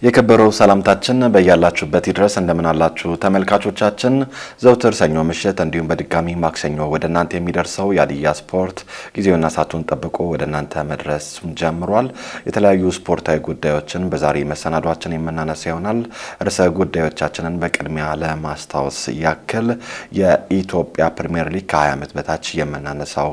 የከበረው ሰላምታችን በያላችሁበት ይድረስ። እንደምን አላችሁ ተመልካቾቻችን? ዘውትር ሰኞ ምሽት እንዲሁም በድጋሚ ማክሰኞ ወደ እናንተ የሚደርሰው የሀዲያ ስፖርት ጊዜውና ሰዓቱን ጠብቆ ወደ እናንተ መድረሱን ጀምሯል። የተለያዩ ስፖርታዊ ጉዳዮችን በዛሬ መሰናዷችን የምናነሳ ይሆናል። ርዕሰ ጉዳዮቻችንን በቅድሚያ ለማስታወስ ያክል የኢትዮጵያ ፕሪሚየር ሊግ ከ20 ዓመት በታች የምናነሳው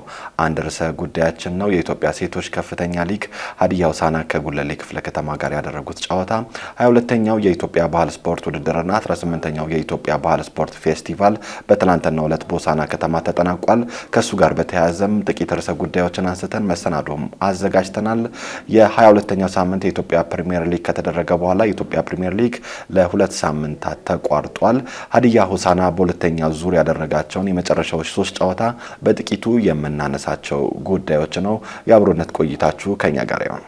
አንድ ርዕሰ ጉዳያችን ነው። የኢትዮጵያ ሴቶች ከፍተኛ ሊግ ሀዲያ ሆሳዕና ከጉለሌ ክፍለ ከተማ ጋር ያደረጉት ጨዋታ 22ኛው የኢትዮጵያ ባህል ስፖርት ውድድርና 18ኛው የኢትዮጵያ ባህል ስፖርት ፌስቲቫል በትላንትናው ዕለት በሆሳዕና ከተማ ተጠናቋል። ከሱ ጋር በተያያዘም ጥቂት ርዕሰ ጉዳዮችን አንስተን መሰናዶም አዘጋጅተናል። የ22ኛው ሳምንት የኢትዮጵያ ፕሪሚየር ሊግ ከተደረገ በኋላ የኢትዮጵያ ፕሪሚየር ሊግ ለ2 ሳምንታት ተቋርጧል። ሀዲያ ሆሳዕና በሁለተኛ ዙር ያደረጋቸውን የመጨረሻዎች 3 ጨዋታ በጥቂቱ የምናነሳቸው ጉዳዮች ነው። የአብሮነት ቆይታችሁ ከኛ ጋር ይሁን።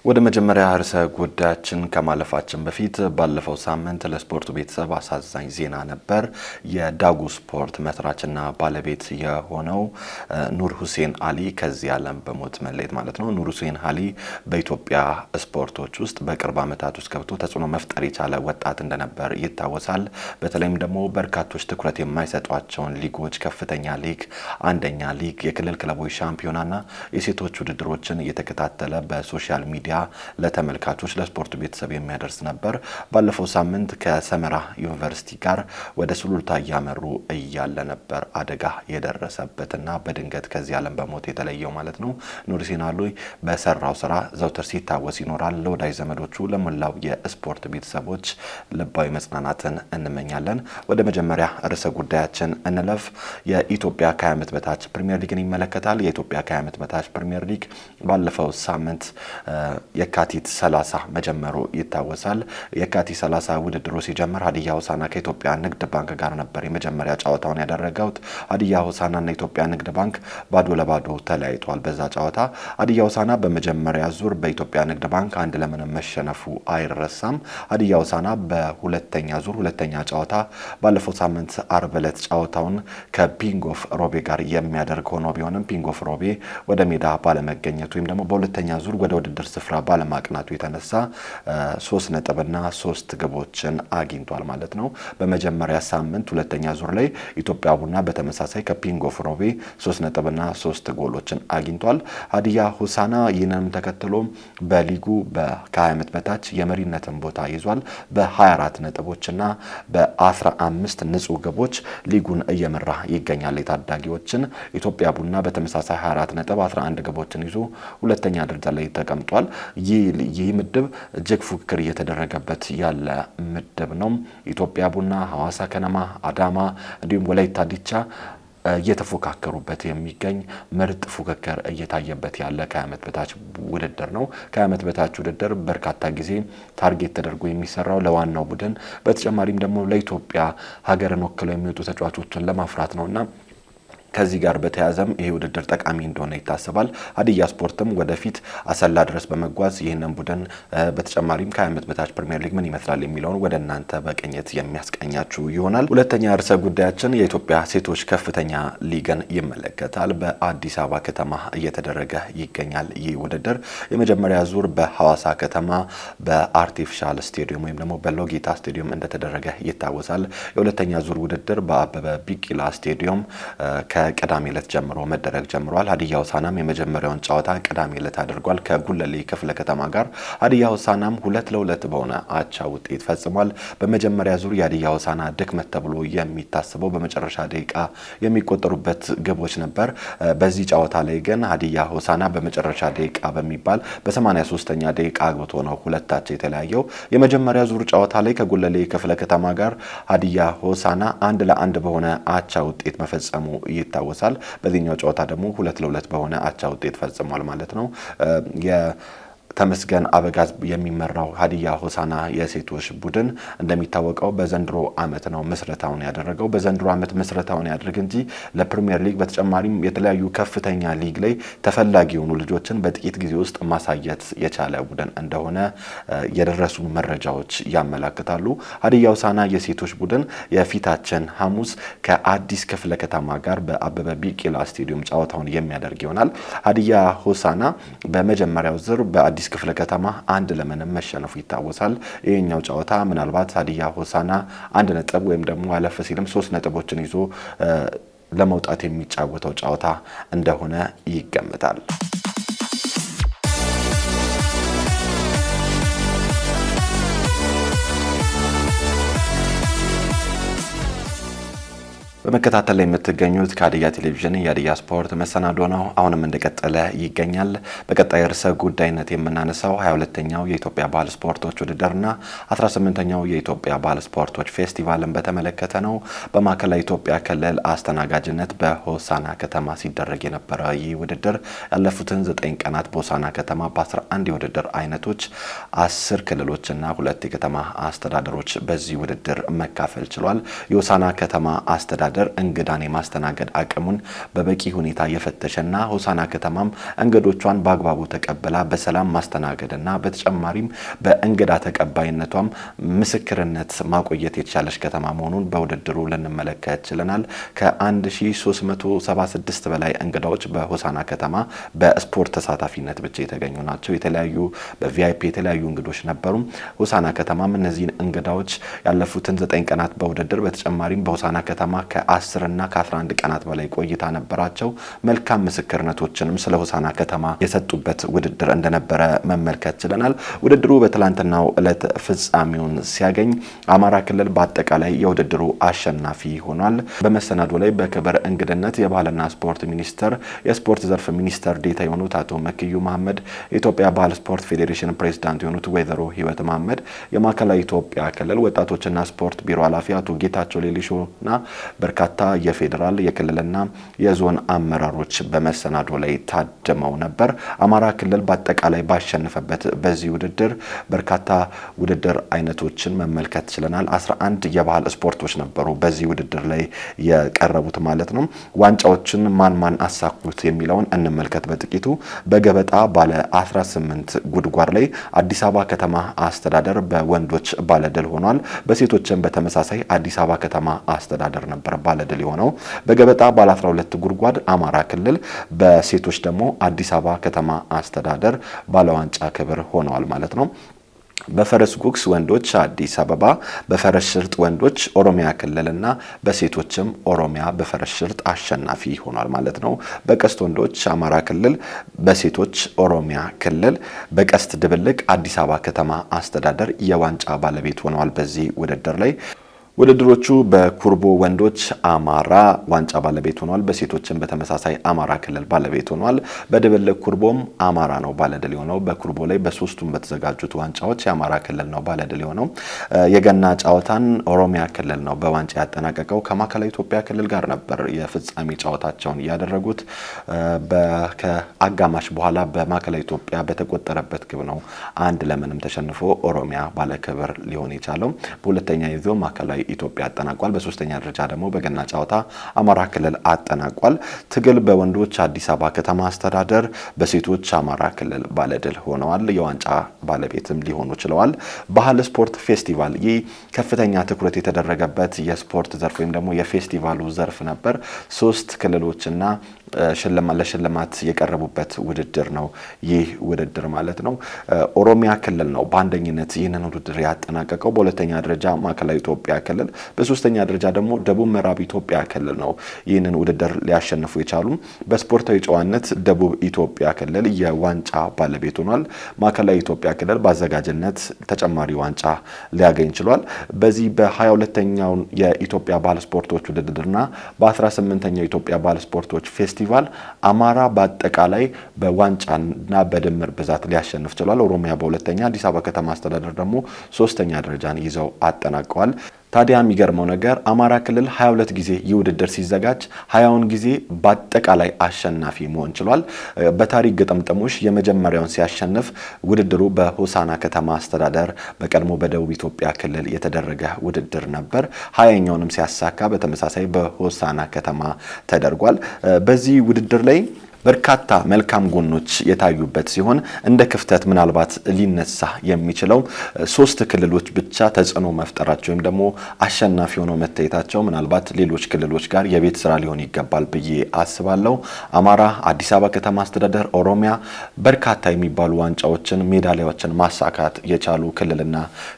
ወደ መጀመሪያ ርዕሰ ጉዳያችን ከማለፋችን በፊት ባለፈው ሳምንት ለስፖርቱ ቤተሰብ አሳዛኝ ዜና ነበር። የዳጉ ስፖርት መስራችና ባለቤት የሆነው ኑር ሁሴን አሊ ከዚህ ዓለም በሞት መለየት ማለት ነው። ኑር ሁሴን አሊ በኢትዮጵያ ስፖርቶች ውስጥ በቅርብ ዓመታት ውስጥ ገብቶ ተጽዕኖ መፍጠር የቻለ ወጣት እንደነበር ይታወሳል። በተለይም ደግሞ በርካቶች ትኩረት የማይሰጧቸውን ሊጎች፣ ከፍተኛ ሊግ፣ አንደኛ ሊግ፣ የክልል ክለቦች ሻምፒዮናና የሴቶች ውድድሮችን እየተከታተለ በሶሻል ሚዲያ ለተመልካቾች ለስፖርት ቤተሰብ የሚያደርስ ነበር። ባለፈው ሳምንት ከሰመራ ዩኒቨርሲቲ ጋር ወደ ሱሉልታ እያመሩ እያለ ነበር አደጋ የደረሰበትና በድንገት ከዚህ ዓለም በሞት የተለየው ማለት ነው። ኑር ሁሴን አሊ በሰራው ስራ ዘውትር ሲታወስ ይኖራል። ለወዳጅ ዘመዶቹ፣ ለሞላው የስፖርት ቤተሰቦች ልባዊ መጽናናትን እንመኛለን። ወደ መጀመሪያ ርዕሰ ጉዳያችን እንለፍ። የኢትዮጵያ ከ20 ዓመት በታች ፕሪሚየር ሊግን ይመለከታል። የኢትዮጵያ ከ20 ዓመት በታች ፕሪሚየር ሊግ ባለፈው ሳምንት የካቲት 30 መጀመሩ ይታወሳል። የካቲት 30 ውድድሩ ሲጀምር ሀዲያ ሆሳዕና ከኢትዮጵያ ንግድ ባንክ ጋር ነበር የመጀመሪያ ጨዋታውን ያደረገው። ሀዲያ ሆሳዕናና ኢትዮጵያ ንግድ ባንክ ባዶ ለባዶ ተለያይቷል። በዛ ጨዋታ ሀዲያ ሆሳዕና በመጀመሪያ ዙር በኢትዮጵያ ንግድ ባንክ 1-0 መሸነፉ አይረሳም። ሀዲያ ሆሳዕና በሁለተኛ ዙር ሁለተኛ ጨዋታ ባለፈው ሳምንት አርብ ዕለት ጨዋታውን ከፒንጎፍ ሮቤ ጋር የሚያደርግ ሆኖ ቢሆንም ፒንጎፍ ሮቤ ወደ ሜዳ ባለመገኘቱ ወይም ደግሞ በሁለተኛ ዙር ወደ ውድድር ስፍራ ባለማቅናቱ የተነሳ 3 ነጥብና 3 ግቦችን አግኝቷል ማለት ነው። በመጀመሪያ ሳምንት ሁለተኛ ዙር ላይ ኢትዮጵያ ቡና በተመሳሳይ ከፒንጎፍ ሮቤ 3 ነጥብና 3 ጎሎችን አግኝቷል። ሀዲያ ሆሳዕና ይህንንም ተከትሎ በሊጉ ከ20 ዓመት በታች የመሪነትን ቦታ ይዟል። በ24 ነጥቦችና በ15 ንጹህ ግቦች ሊጉን እየመራ ይገኛል። የታዳጊዎችን ኢትዮጵያ ቡና በተመሳሳይ 24 ነጥብ 11 ግቦችን ይዞ ሁለተኛ ደረጃ ላይ ተቀምጧል። ይህ ምድብ እጅግ ፉክክር እየተደረገበት ያለ ምድብ ነው። ኢትዮጵያ ቡና፣ ሐዋሳ ከነማ፣ አዳማ እንዲሁም ወላይታ ዲቻ እየተፎካከሩበት የሚገኝ ምርጥ ፉክክር እየታየበት ያለ ከ20 ዓመት በታች ውድድር ነው። ከ20 ዓመት በታች ውድድር በርካታ ጊዜ ታርጌት ተደርጎ የሚሰራው ለዋናው ቡድን በተጨማሪም ደግሞ ለኢትዮጵያ ሀገርን ወክለው የሚወጡ ተጫዋቾችን ለማፍራት ነውና ከዚህ ጋር በተያያዘም ይሄ ውድድር ጠቃሚ እንደሆነ ይታሰባል። ሀዲያ ስፖርትም ወደፊት አሰላ ድረስ በመጓዝ ይህንን ቡድን በተጨማሪም ከ20 ዓመት በታች ፕሪሚየር ሊግ ምን ይመስላል የሚለውን ወደ እናንተ በቅኝት የሚያስቀኛችሁ ይሆናል። ሁለተኛ ርዕሰ ጉዳያችን የኢትዮጵያ ሴቶች ከፍተኛ ሊግን ይመለከታል። በአዲስ አበባ ከተማ እየተደረገ ይገኛል። ይህ ውድድር የመጀመሪያ ዙር በሐዋሳ ከተማ በአርቲፊሻል ስቴዲየም ወይም ደግሞ በሎጊታ ስቴዲየም እንደተደረገ ይታወሳል። የሁለተኛ ዙር ውድድር በአበበ ቢቂላ ስቴዲየም ከቅዳሜ ዕለት ጀምሮ መደረግ ጀምሯል። ሀዲያ ሆሳዕናም የመጀመሪያውን ጨዋታ ቅዳሜ ዕለት አድርጓል ከጉለሌ ክፍለ ከተማ ጋር። ሀዲያ ሆሳዕናም 2-2 በሆነ አቻ ውጤት ፈጽሟል። በመጀመሪያ ዙር የሀዲያ ሆሳዕና ድክመት ተብሎ የሚታሰበው በመጨረሻ ደቂቃ የሚቆጠሩበት ግቦች ነበር። በዚህ ጨዋታ ላይ ግን ሀዲያ ሆሳዕና በመጨረሻ ደቂቃ በሚባል በ83ኛ ደቂቃ አግብቶ ነው 2-2 የተለያየው። የመጀመሪያ ዙር ጨዋታ ላይ ከጉለሌ ክፍለ ከተማ ጋር ሀዲያ ሆሳዕና 1-1 በሆነ አቻ ውጤት መፈጸሙ ይታወሳል። በዚህኛው ጨዋታ ደግሞ 2-2 በሆነ አቻ ውጤት ፈጽሟል ማለት ነው። ተመስገን አበጋዝ የሚመራው ሀዲያ ሆሳና የሴቶች ቡድን እንደሚታወቀው በዘንድሮ ዓመት ነው መስረታውን ያደረገው። በዘንድሮ ዓመት መስረታውን ያደረገ እንጂ ለፕሪሚየር ሊግ በተጨማሪም የተለያዩ ከፍተኛ ሊግ ላይ ተፈላጊ የሆኑ ልጆችን በጥቂት ጊዜ ውስጥ ማሳየት የቻለ ቡድን እንደሆነ የደረሱ መረጃዎች ያመለክታሉ። ሀዲያ ሆሳና የሴቶች ቡድን የፊታችን ሐሙስ ከአዲስ ክፍለ ከተማ ጋር በአበበ ቢቂላ ስቴዲየም ጨዋታውን የሚያደርግ ይሆናል። ሀዲያ ሆሳና በመጀመሪያው ዙር በአዲስ ክፍለ ከተማ 1-0 መሸነፉ ይታወሳል። ይሄኛው ጨዋታ ምናልባት ሀዲያ ሆሳና 1 ነጥብ ወይም ደግሞ አለፈ ሲልም 3 ነጥቦችን ይዞ ለመውጣት የሚጫወተው ጨዋታ እንደሆነ ይገመታል። በመከታተል ላይ የምትገኙት ከሀዲያ ቴሌቪዥን የሀዲያ ስፖርት መሰናዶ ነው። አሁንም እንደቀጠለ ይገኛል። በቀጣይ ርዕሰ ጉዳይነት የምናነሳው 22ኛው የኢትዮጵያ ባህል ስፖርቶች ውድድርና 18ኛው የኢትዮጵያ ባህል ስፖርቶች ፌስቲቫልን በተመለከተ ነው። በማዕከላዊ ኢትዮጵያ ክልል አስተናጋጅነት በሆሳና ከተማ ሲደረግ የነበረ ይህ ውድድር ያለፉትን 9 ቀናት በሆሳና ከተማ በ11 የውድድር አይነቶች 10 ክልሎችና 2 የከተማ አስተዳደሮች በዚህ ውድድር መካፈል ችሏል። የሆሳና ከተማ አስተዳደር እንግዳን የማስተናገድ አቅሙን በበቂ ሁኔታ የፈተሸና ሆሳና ከተማም እንግዶቿን በአግባቡ ተቀበላ በሰላም ማስተናገድና በተጨማሪም በእንግዳ ተቀባይነቷም ምስክርነት ማቆየት የቻለች ከተማ መሆኑን በውድድሩ ልንመለከት ችለናል። ከ1376 በላይ እንግዳዎች በሆሳና ከተማ በስፖርት ተሳታፊነት ብቻ የተገኙ ናቸው። የተለያዩ በቪአይፒ የተለያዩ እንግዶች ነበሩ። ሆሳና ከተማም እነዚህን እንግዳዎች ያለፉትን 9 ቀናት በውድድር በተጨማሪም በሆሳና ከተማ ከ10 እና ከ11 ቀናት በላይ ቆይታ ነበራቸው። መልካም ምስክርነቶችንም ስለ ሆሳና ከተማ የሰጡበት ውድድር እንደነበረ መመልከት ችለናል። ውድድሩ በትላንትናው ዕለት ፍጻሜውን ሲያገኝ አማራ ክልል በአጠቃላይ የውድድሩ አሸናፊ ሆኗል። በመሰናዶ ላይ በክብር እንግድነት የባህልና ስፖርት ሚኒስቴር የስፖርት ዘርፍ ሚኒስትር ዴኤታ የሆኑት አቶ መክዩ መሐመድ፣ የኢትዮጵያ ባህል ስፖርት ፌዴሬሽን ፕሬዝዳንት የሆኑት ወይዘሮ ህይወት መሐመድ፣ የማዕከላዊ ኢትዮጵያ ክልል ወጣቶችና ስፖርት ቢሮ ኃላፊ አቶ ጌታቸው ሌሊሾና በርካታ የፌዴራል የክልልና የዞን አመራሮች በመሰናዶ ላይ ታድመው ነበር። አማራ ክልል በአጠቃላይ ባሸነፈበት በዚህ ውድድር በርካታ ውድድር አይነቶችን መመልከት ችለናል። 11 የባህል ስፖርቶች ነበሩ በዚህ ውድድር ላይ የቀረቡት ማለት ነው። ዋንጫዎችን ማን አሳኩት የሚለውን እንመልከት በጥቂቱ። በገበጣ ባለ 18 ጉድጓድ ላይ አዲስ አበባ ከተማ አስተዳደር በወንዶች ባለድል ሆኗል። በሴቶችም በተመሳሳይ አዲስ አበባ ከተማ አስተዳደር ነበር ባለድል የሆነው። በገበጣ ባለ 12 ጉድጓድ አማራ ክልል፣ በሴቶች ደግሞ አዲስ አበባ ከተማ አስተዳደር ባለዋንጫ ክብር ሆነዋል ማለት ነው። በፈረስ ጉግስ ወንዶች አዲስ አበባ፣ በፈረስ ሽርጥ ወንዶች ኦሮሚያ ክልልና በሴቶችም ኦሮሚያ በፈረስ ሽርጥ አሸናፊ ሆኗል ማለት ነው። በቀስት ወንዶች አማራ ክልል፣ በሴቶች ኦሮሚያ ክልል፣ በቀስት ድብልቅ አዲስ አበባ ከተማ አስተዳደር የዋንጫ ባለቤት ሆነዋል በዚህ ውድድር ላይ። ውድድሮቹ በኩርቦ ወንዶች አማራ ዋንጫ ባለቤት ሆኗል። በሴቶችም በተመሳሳይ አማራ ክልል ባለቤት ሆኗል። በድብልቅ ኩርቦም አማራ ነው ባለድል የሆነው። በኩርቦ ላይ በሶስቱም በተዘጋጁት ዋንጫዎች የአማራ ክልል ነው ባለድል የሆነው። የገና ጨዋታን ኦሮሚያ ክልል ነው በዋንጫ ያጠናቀቀው። ከማዕከላዊ ኢትዮጵያ ክልል ጋር ነበር የፍጻሜ ጨዋታቸውን ያደረጉት። ከአጋማሽ በኋላ በማዕከላዊ ኢትዮጵያ በተቆጠረበት ግብ ነው 1-0 ተሸንፎ ኦሮሚያ ባለክብር ሊሆን የቻለው። በሁለተኛ ይዘው ማዕከላዊ ኢትዮጵያ አጠናቋል። በሶስተኛ ደረጃ ደግሞ በገና ጨዋታ አማራ ክልል አጠናቋል። ትግል በወንዶች አዲስ አበባ ከተማ አስተዳደር፣ በሴቶች አማራ ክልል ባለድል ሆነዋል። የዋንጫ ባለቤትም ሊሆኑ ችለዋል። ባህል ስፖርት ፌስቲቫል ይህ ከፍተኛ ትኩረት የተደረገበት የስፖርት ዘርፍ ወይም ደግሞ የፌስቲቫሉ ዘርፍ ነበር። 3 ክልሎችና ለሽልማት የቀረቡበት ውድድር ነው ይህ ውድድር ማለት ነው። ኦሮሚያ ክልል ነው በአንደኝነት ይህንን ውድድር ያጠናቀቀው። በሁለተኛ ደረጃ ማዕከላዊ ኢትዮጵያ ክልል፣ በሶስተኛ ደረጃ ደግሞ ደቡብ ምዕራብ ኢትዮጵያ ክልል ነው ይህንን ውድድር ሊያሸንፉ የቻሉ። በስፖርታዊ ጨዋነት ደቡብ ኢትዮጵያ ክልል የዋንጫ ባለቤት ሆኗል። ማዕከላዊ ኢትዮጵያ ክልል በአዘጋጅነት ተጨማሪ ዋንጫ ሊያገኝ ችሏል። በዚህ በ22ኛው የኢትዮጵያ ባህል ስፖርቶች ውድድርና በ18ኛው የኢትዮጵያ ባህል ስፖርቶች ፌስቲቫል አማራ በአጠቃላይ በዋንጫና በድምር ብዛት ሊያሸንፍ ችሏል። ኦሮሚያ በሁለተኛ፣ አዲስ አበባ ከተማ አስተዳደር ደግሞ ሶስተኛ ደረጃን ይዘው አጠናቀዋል። ታዲያ የሚገርመው ነገር አማራ ክልል 22 ጊዜ ይውድድር ሲዘጋጅ 20ውን ጊዜ በአጠቃላይ አሸናፊ መሆን ችሏል። በታሪክ ግጥምጥሞሽ የመጀመሪያውን ሲያሸንፍ ውድድሩ በሆሳና ከተማ አስተዳደር በቀድሞ በደቡብ ኢትዮጵያ ክልል የተደረገ ውድድር ነበር። 20ኛውንም ሲያሳካ በተመሳሳይ በሆሳና ከተማ ተደርጓል። በዚህ ውድድር ላይ በርካታ መልካም ጎኖች የታዩበት ሲሆን እንደ ክፍተት ምናልባት ሊነሳ የሚችለው 3 ክልሎች ብቻ ተጽዕኖ መፍጠራቸው ወይም ደግሞ አሸናፊ ሆነው መታየታቸው ምናልባት ሌሎች ክልሎች ጋር የቤት ስራ ሊሆን ይገባል ብዬ አስባለሁ። አማራ፣ አዲስ አበባ ከተማ አስተዳደር፣ ኦሮሚያ በርካታ የሚባሉ ዋንጫዎችን፣ ሜዳሊያዎችን ማሳካት የቻሉ ክልልና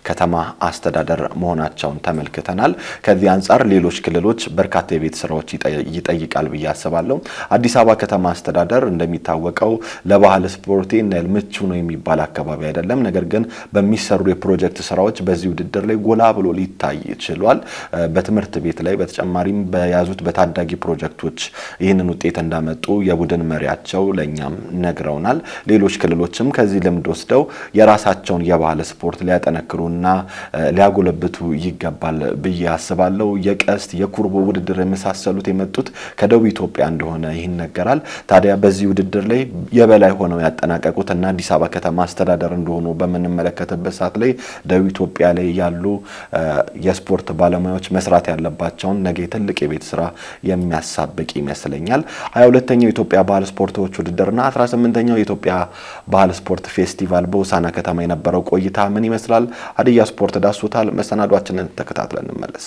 ከተማ አስተዳደር መሆናቸውን ተመልክተናል። ከዚህ አንፃር ሌሎች ክልሎች በርካታ የቤት ስራዎች ይጠይቃል ብዬ አስባለሁ። አዲስ አበባ ከተማ አስተዳደር እንደሚታወቀው ለባህል ስፖርት ምቹ ነው የሚባል አካባቢ አይደለም። ነገር ግን በሚሰሩ የፕሮጀክት ስራዎች በዚህ ውድድር ላይ ጎላ ብሎ ሊታይ ይችላል። በትምህርት ቤት ላይ በተጨማሪም በያዙት በታዳጊ ፕሮጀክቶች ይህንን ውጤት እንዳመጡ የቡድን መሪያቸው ለኛም ነግረውናል። ሌሎች ክልሎችም ከዚህ ልምድ ወስደው የራሳቸውን የባህል ስፖርት ሊያጠነክሩና ሊያጎለብቱ ይገባል ብዬ አስባለሁ። የቀስት የኩርቦ ውድድር የመሳሰሉት የመጡት ከደቡብ ኢትዮጵያ እንደሆነ ይነገራል። ታዲያ በዚህ ውድድር ላይ የበላይ ሆነው ያጠናቀቁት እና አዲስ አበባ ከተማ አስተዳደር እንደሆኑ በመንመለከተበት ሰዓት ላይ ደቡብ ኢትዮጵያ ላይ ያሉ የስፖርት ባለሙያዎች መስራት ያለባቸውን ነገ ትልቅ የቤት ስራ የሚያሳብቅ ይመስለኛል። 22ኛው የኢትዮጵያ ባህል ስፖርቶች ውድድርና 18ኛው የኢትዮጵያ ባህል ስፖርት ፌስቲቫል በሆሳና ከተማ የነበረው ቆይታ ምን ይመስላል? ሀዲያ ስፖርት ዳስሶታል። መሰናዷችንን ተከታትለን እንመለስ።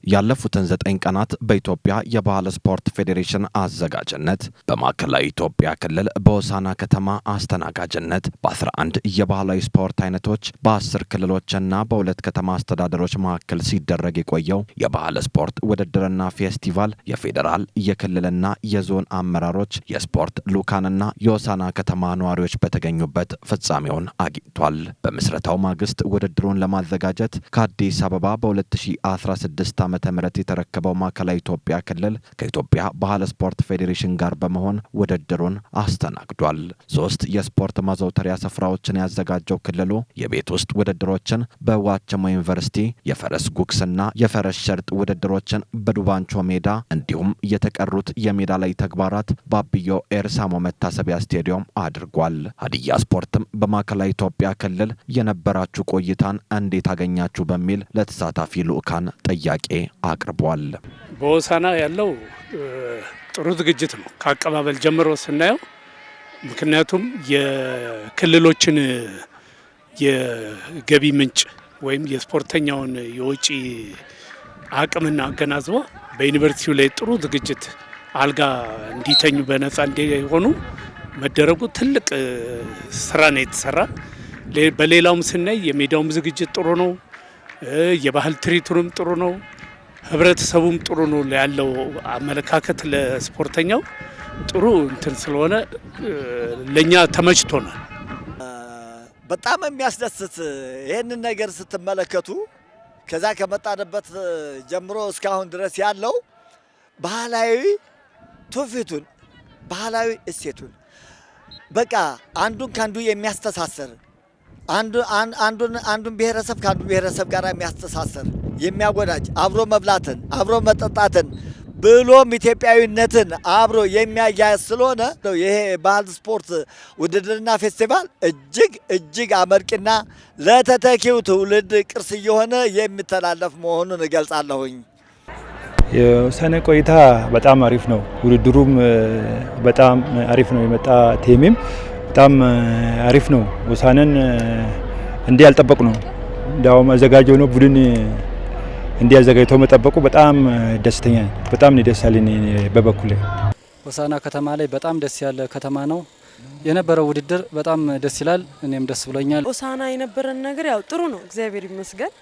ያለፉትን 9 ቀናት በኢትዮጵያ የባህል ስፖርት ፌዴሬሽን አዘጋጅነት በማዕከላዊ ኢትዮጵያ ክልል በሆሳና ከተማ አስተናጋጅነት በ11 የባህላዊ ስፖርት አይነቶች በ10 ክልሎችና በ2 ከተማ አስተዳደሮች መካከል ሲደረግ የቆየው የባህል ስፖርት ውድድርና ፌስቲቫል የፌዴራል የክልልና የዞን አመራሮች፣ የስፖርት ሉካንና የሆሳና ከተማ ነዋሪዎች በተገኙበት ፍጻሜውን አግኝቷል። በምስረታው ማግስት ውድድሩን ለማዘጋጀት ከአዲስ አበባ በ2016 ዓመተ ምህረት የተረከበው ማዕከላዊ ኢትዮጵያ ክልል ከኢትዮጵያ ባህል ስፖርት ፌዴሬሽን ጋር በመሆን ውድድሩን አስተናግዷል። 3 የስፖርት ማዘውተሪያ ስፍራዎችን ያዘጋጀው ክልሉ የቤት ውስጥ ውድድሮችን በዋቸሞ ዩኒቨርሲቲ፣ የፈረስ ጉግስና የፈረስ ሸርጥ ውድድሮችን በዱባንቾ ሜዳ እንዲሁም የተቀሩት የሜዳ ላይ ተግባራት በአብዮ ኤርሳሞ መታሰቢያ ስቴዲየም አድርጓል። ሀዲያ ስፖርትም በማዕከላዊ ኢትዮጵያ ክልል የነበራችሁ ቆይታን እንዴት አገኛችሁ በሚል ለተሳታፊ ልኡካን ጥያቄ አቅርቧል። በሆሳና ያለው ጥሩ ዝግጅት ነው ከአቀባበል ጀምሮ ስናየው። ምክንያቱም የክልሎችን የገቢ ምንጭ ወይም የስፖርተኛውን የወጪ አቅምና አገናዝቦ በዩኒቨርሲቲው ላይ ጥሩ ዝግጅት አልጋ እንዲተኙ በነፃ እንዲሆኑ መደረጉ ትልቅ ስራ ነው የተሰራ። በሌላውም ስናይ የሜዳውም ዝግጅት ጥሩ ነው። የባህል ትርኢቱም ጥሩ ነው። ህብረተሰቡም ጥሩ ነው ያለው አመለካከት ለስፖርተኛው ጥሩ እንትን ስለሆነ ለኛ ተመችቶናል። በጣም የሚያስደስት ይሄንን ነገር ስትመለከቱ ከዛ ከመጣንበት ጀምሮ እስካሁን ድረስ ያለው ባህላዊ ትውፊቱን ባህላዊ እሴቱን በቃ አንዱን ካንዱ የሚያስተሳሰር አንዱን ብሔረሰብ ካንዱ ብሔረሰብ ጋር የሚያስተሳሰር የሚያጎዳጅ አብሮ መብላትን አብሮ መጠጣትን ብሎም ኢትዮጵያዊነትን አብሮ የሚያያዝ ስለሆነ ይሄ ባህል ስፖርት ውድድርና ፌስቲቫል እጅግ አመርቂና ለተተኪው ትውልድ ቅርስ እየሆነ የሚተላለፍ መሆኑን እገልጻለሁኝ። የሆሳና ቆይታ በጣም አሪፍ ነው። ውድድሩም በጣም አሪፍ ነው። የመጣ ቲምም በጣም አሪፍ ነው። ሆሳናን እንዲህ ያልጠበቁ ነው። እንዳውም አዘጋጀው ነው ቡድን እንዲያዘጋጅተው መጠበቁ በጣም ደስተኛ ነኝ። በጣም ነው ደስ ያለኝ በበኩሌ። ሆሳና ከተማ ላይ በጣም ደስ ያለ ከተማ ነው የነበረው ውድድር በጣም ደስ ይላል። እኔም ደስ ብሎኛል። ሆሳና የነበረን ነገር ያው ጥሩ ነው፣ እግዚአብሔር ይመስገን።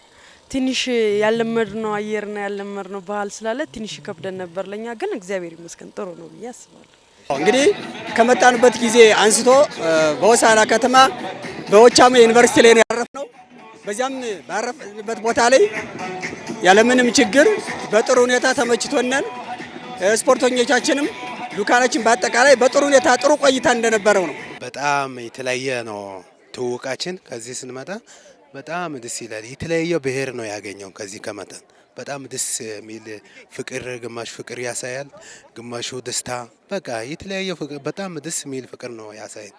ትንሽ ያለመድነው አየርና ያለመድነው ባህል ስላለ ትንሽ ከብደን ነበር ለኛ፣ ግን እግዚአብሔር ይመስገን ጥሩ ነው ብዬ አስባለሁ። እንግዲህ ከመጣንበት ጊዜ አንስቶ በሆሳና ከተማ በዋቸሞ ዩኒቨርሲቲ ላይ ነው ያረፍነው። በዚያም ባረፍንበት ቦታ ላይ ያለምንም ችግር በጥሩ ሁኔታ ተመችቶናል። ስፖርተኞቻችንም ዱካናችን በአጠቃላይ በጥሩ ሁኔታ ጥሩ ቆይታ እንደነበረው ነው። በጣም የተለያየ ነው ትውውቃችን። ከዚህ ስንመጣ በጣም ደስ ይላል። የተለያየ ብሔር ነው ያገኘው። ከዚህ ከመጣን በጣም ደስ የሚል ፍቅር፣ ግማሽ ፍቅር ያሳያል፣ ግማሹ ደስታ፣ በቃ የተለያየ ፍቅር፣ በጣም ደስ የሚል ፍቅር ነው ያሳያል።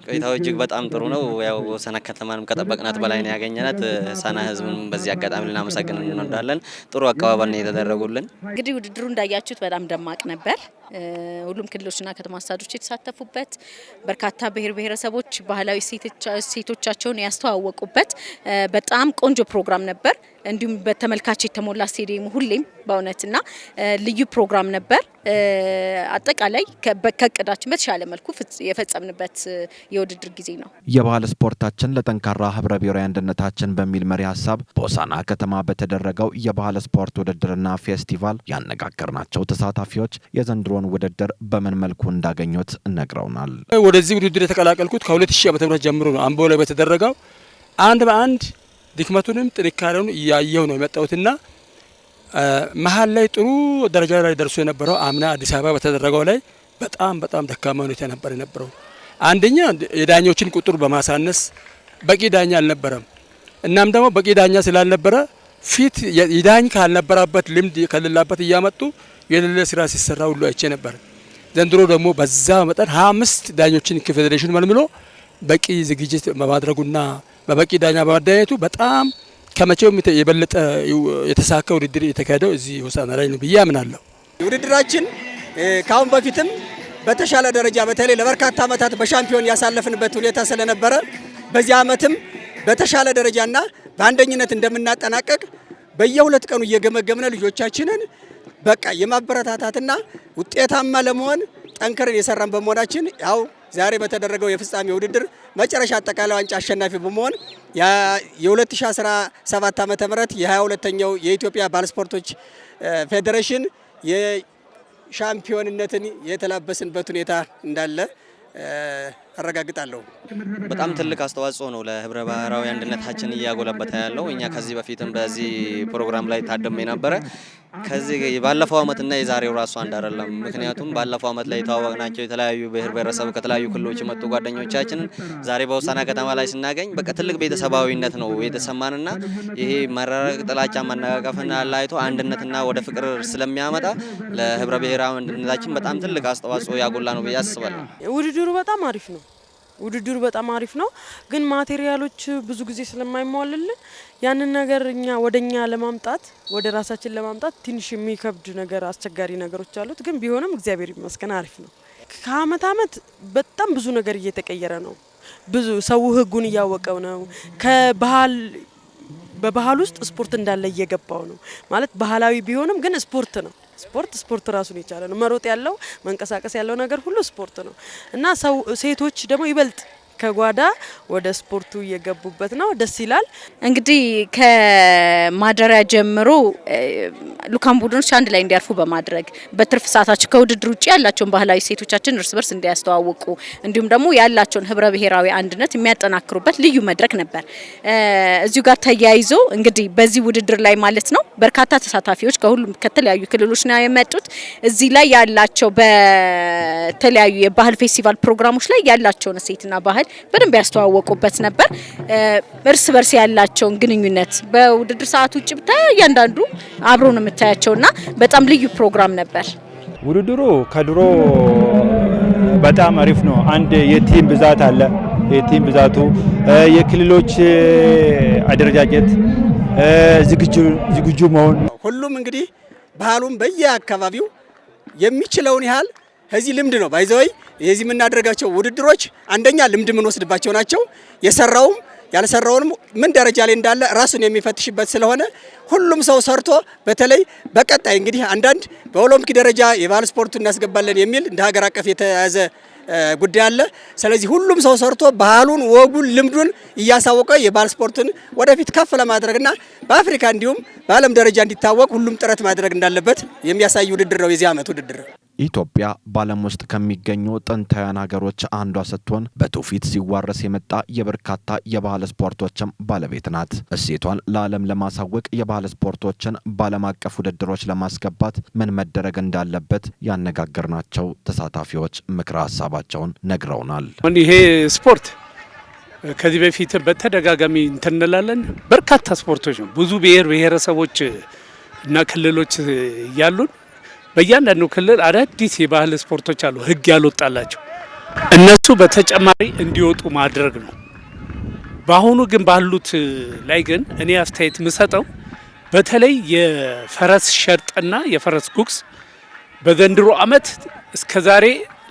ቆይታው እጅግ በጣም ጥሩ ነው። ያው ሆሳዕና ከተማንም ከጠበቅናት በላይ ነው ያገኘናት። ሆሳዕና ህዝብን በዚህ አጋጣሚ ልናመሰግን እንወዳለን። ጥሩ አቀባበል ነው የተደረጉልን። እንግዲህ ውድድሩ እንዳያችሁት በጣም ደማቅ ነበር። ሁሉም ክልሎችና ከተማ አስተዳደሮች የተሳተፉበት፣ በርካታ ብሔር ብሔረሰቦች ባህላዊ ሴቶቻቸውን ያስተዋወቁበት በጣም ቆንጆ ፕሮግራም ነበር። እንዲሁም በተመልካች የተሞላ ስቴዲየም ሁሌም በእውነትና ልዩ ፕሮግራም ነበር። አጠቃላይ ከእቅዳችን በተሻለ መልኩ የፈጸምንበት የውድድር ጊዜ ነው። የባህል ስፖርታችን ለጠንካራ ህብረ ብሔራዊ አንድነታችን በሚል መሪ ሀሳብ በሆሳዕና ከተማ በተደረገው የባህል ስፖርት ውድድርና ፌስቲቫል ያነጋገርናቸው ተሳታፊዎች የዘንድሮን ውድድር በምን መልኩ እንዳገኙት ነግረውናል። ወደዚህ ውድድር የተቀላቀልኩት ከ2000 ዓ.ም ጀምሮ ነው። አምቦ ላይ በተደረገው አንድ በአንድ ድክመቱንም ጥንካሬውን እያየው ነው የመጣሁትና መሀል ላይ ጥሩ ደረጃ ላይ ደርሶ የነበረው አምና አዲስ አበባ በተደረገው ላይ በጣም ደካማ ሁኔታ ነበር የነበረው። አንደኛ የዳኞችን ቁጥር በማሳነስ በቂ ዳኛ አልነበረም። እናም ደግሞ በቂ ዳኛ ስላልነበረ ፊት የዳኝ ካልነበረበት ልምድ ከሌላበት እያመጡ የሌለ ስራ ሲሰራ ሁሉ አይቼ ነበር። ዘንድሮ ደግሞ በዛ መጠን 25 ዳኞችን ከፌዴሬሽኑ መልምሎ በቂ ዝግጅት በማድረጉና በበቂ ዳኛ በማዳኘቱ በጣም ከመቼውም የበለጠ የተሳካ ውድድር የተካሄደው እዚህ ሆሳዕና ላይ ነው ብዬ አምናለሁ። ውድድራችን ካሁን በፊትም በተሻለ ደረጃ በተለይ ለበርካታ ዓመታት በሻምፒዮን ያሳለፍንበት ሁኔታ ስለነበረ በዚህ ዓመትም በተሻለ ደረጃና በአንደኝነት እንደምናጠናቀቅ በየ2 ቀኑ እየገመገምነ ልጆቻችንን በቃ የማበረታታትና ውጤታማ ለመሆን ጠንክረን የሰራን በመሆናችን ያው ዛሬ በተደረገው የፍጻሜ ውድድር መጨረሻ አጠቃላይ ዋንጫ አሸናፊ በመሆን የ2017 ዓመተ ምህረት የ22ኛው የኢትዮጵያ ባህል ስፖርቶች ፌዴሬሽን የሻምፒዮንነትን የተላበስንበት ሁኔታ እንዳለ አረጋግጣለሁ። በጣም ትልቅ አስተዋጽኦ ነው ለህብረ ብሔራዊ አንድነታችን እያጎለበተ ያለው። እኛ ከዚህ በፊትም በዚህ ፕሮግራም ላይ ታደመ ነበረ። ከዚህ ባለፈው አመትና የዛሬው ራሱ አንድ አይደለም። ምክንያቱም ባለፈው አመት ላይ የተዋወቅናቸው የተለያዩ ብሔር ብሔረሰብ ከተለያዩ ክልሎች የመጡ ጓደኞቻችን ዛሬ በሆሳዕና ከተማ ላይ ስናገኝ በቃ ትልቅ ቤተሰባዊነት ነው የተሰማንና ይሄ መራረቅ፣ ጥላቻ፣ መነቃቀፍን አላይቶ አንድነትና ወደ ፍቅር ስለሚያመጣ ለህብረ ብሔራዊ አንድነታችን በጣም ትልቅ አስተዋጽኦ ያጎላ ነው ብዬ አስባለሁ። ውድድሩ በጣም አሪፍ ነው። ውድድሩ በጣም አሪፍ ነው፣ ግን ማቴሪያሎች ብዙ ጊዜ ስለማይሟልልን ያንን ነገር ወደኛ ለማምጣት ወደ ራሳችን ለማምጣት ትንሽ የሚከብድ ነገር አስቸጋሪ ነገሮች አሉት። ግን ቢሆንም እግዚአብሔር ይመስገን አሪፍ ነው። ከአመት አመት በጣም ብዙ ነገር እየተቀየረ ነው። ብዙ ሰው ህጉን እያወቀው ነው። በባህል ውስጥ ስፖርት እንዳለ እየገባው ነው። ማለት ባህላዊ ቢሆንም ግን ስፖርት ነው። ስፖርት ራሱን የቻለ ነው። መሮጥ ያለው መንቀሳቀስ ያለው ነገር ሁሉ ስፖርት ነው እና ሴቶች ደግሞ ይበልጥ ከጓዳ ወደ ስፖርቱ እየገቡበት ነው። ደስ ይላል። እንግዲህ ከማደሪያ ጀምሮ ልኡካን ቡድኖች አንድ ላይ እንዲያርፉ በማድረግ በትርፍ ሰዓታቸው ከውድድር ውጭ ያላቸውን ባህላዊ ሴቶቻችን እርስ በርስ እንዲያስተዋውቁ እንዲሁም ደግሞ ያላቸውን ህብረ ብሔራዊ አንድነት የሚያጠናክሩበት ልዩ መድረክ ነበር። እዚሁ ጋር ተያይዞ እንግዲህ በዚህ ውድድር ላይ ማለት ነው በርካታ ተሳታፊዎች ከሁሉም ከተለያዩ ክልሎች ነው የመጡት። እዚህ ላይ ያላቸው በተለያዩ የባህል ፌስቲቫል ፕሮግራሞች ላይ ያላቸውን እሴትና ባህል በደንብ ያስተዋወቁበት ነበር። እርስ በርስ ያላቸውን ግንኙነት በውድድር ሰዓት ውጭ ብታይ እያንዳንዱ አብሮ ነው የምታያቸውና በጣም ልዩ ፕሮግራም ነበር። ውድድሩ ከድሮ በጣም አሪፍ ነው። አንድ የቲም ብዛት አለ። የቲም ብዛቱ የክልሎች አደረጃጀት ዝግጁ መሆን ሁሉም እንግዲህ ባህሉን በየአካባቢው የሚችለውን ያህል እዚህ ልምድ ነው ባይዘይ የዚህ የምናደርጋቸው ውድድሮች አንደኛ ልምድ ምን ወስድባቸው ናቸው። የሰራውም ያልሰራውንም ምን ደረጃ ላይ እንዳለ ራሱን የሚፈትሽበት ስለሆነ ሁሉም ሰው ሰርቶ በተለይ በቀጣይ እንግዲህ አንዳንድ በኦሎምፒክ ደረጃ የባህል ስፖርቱ እናስገባለን የሚል እንደ ሀገር አቀፍ የተያዘ ጉዳይ አለ። ስለዚህ ሁሉም ሰው ሰርቶ ባህሉን፣ ወጉን፣ ልምዱን እያሳወቀ የባህል ስፖርቱን ወደፊት ከፍ ለማድረግና በአፍሪካ እንዲሁም በዓለም ደረጃ እንዲታወቅ ሁሉም ጥረት ማድረግ እንዳለበት የሚያሳይ ውድድር ነው የዚህ ዓመት ውድድር። ኢትዮጵያ በዓለም ውስጥ ከሚገኙ ጥንታውያን ሀገሮች አንዷ ስትሆን በትውፊት ሲዋረስ የመጣ የበርካታ የባህል ስፖርቶችም ባለቤት ናት። እሴቷን ለዓለም ለማሳወቅ የባህል ስፖርቶችን በዓለም አቀፍ ውድድሮች ለማስገባት ምን መደረግ እንዳለበት ያነጋገርናቸው ተሳታፊዎች ምክረ ሀሳባቸውን ነግረውናል። ይሄ ስፖርት ከዚህ በፊት በተደጋጋሚ እንላለን። በርካታ ስፖርቶች ነው። ብዙ ብሔር ብሔረሰቦች እና ክልሎች ያሉን በእያንዳንዱ ክልል አዳዲስ የባህል ስፖርቶች አሉ፣ ህግ ያልወጣላቸው እነሱ በተጨማሪ እንዲወጡ ማድረግ ነው። በአሁኑ ግን ባሉት ላይ ግን እኔ አስተያየት የምሰጠው በተለይ የፈረስ ሸርጥና የፈረስ ጉግስ በዘንድሮ ዓመት እስከዛሬ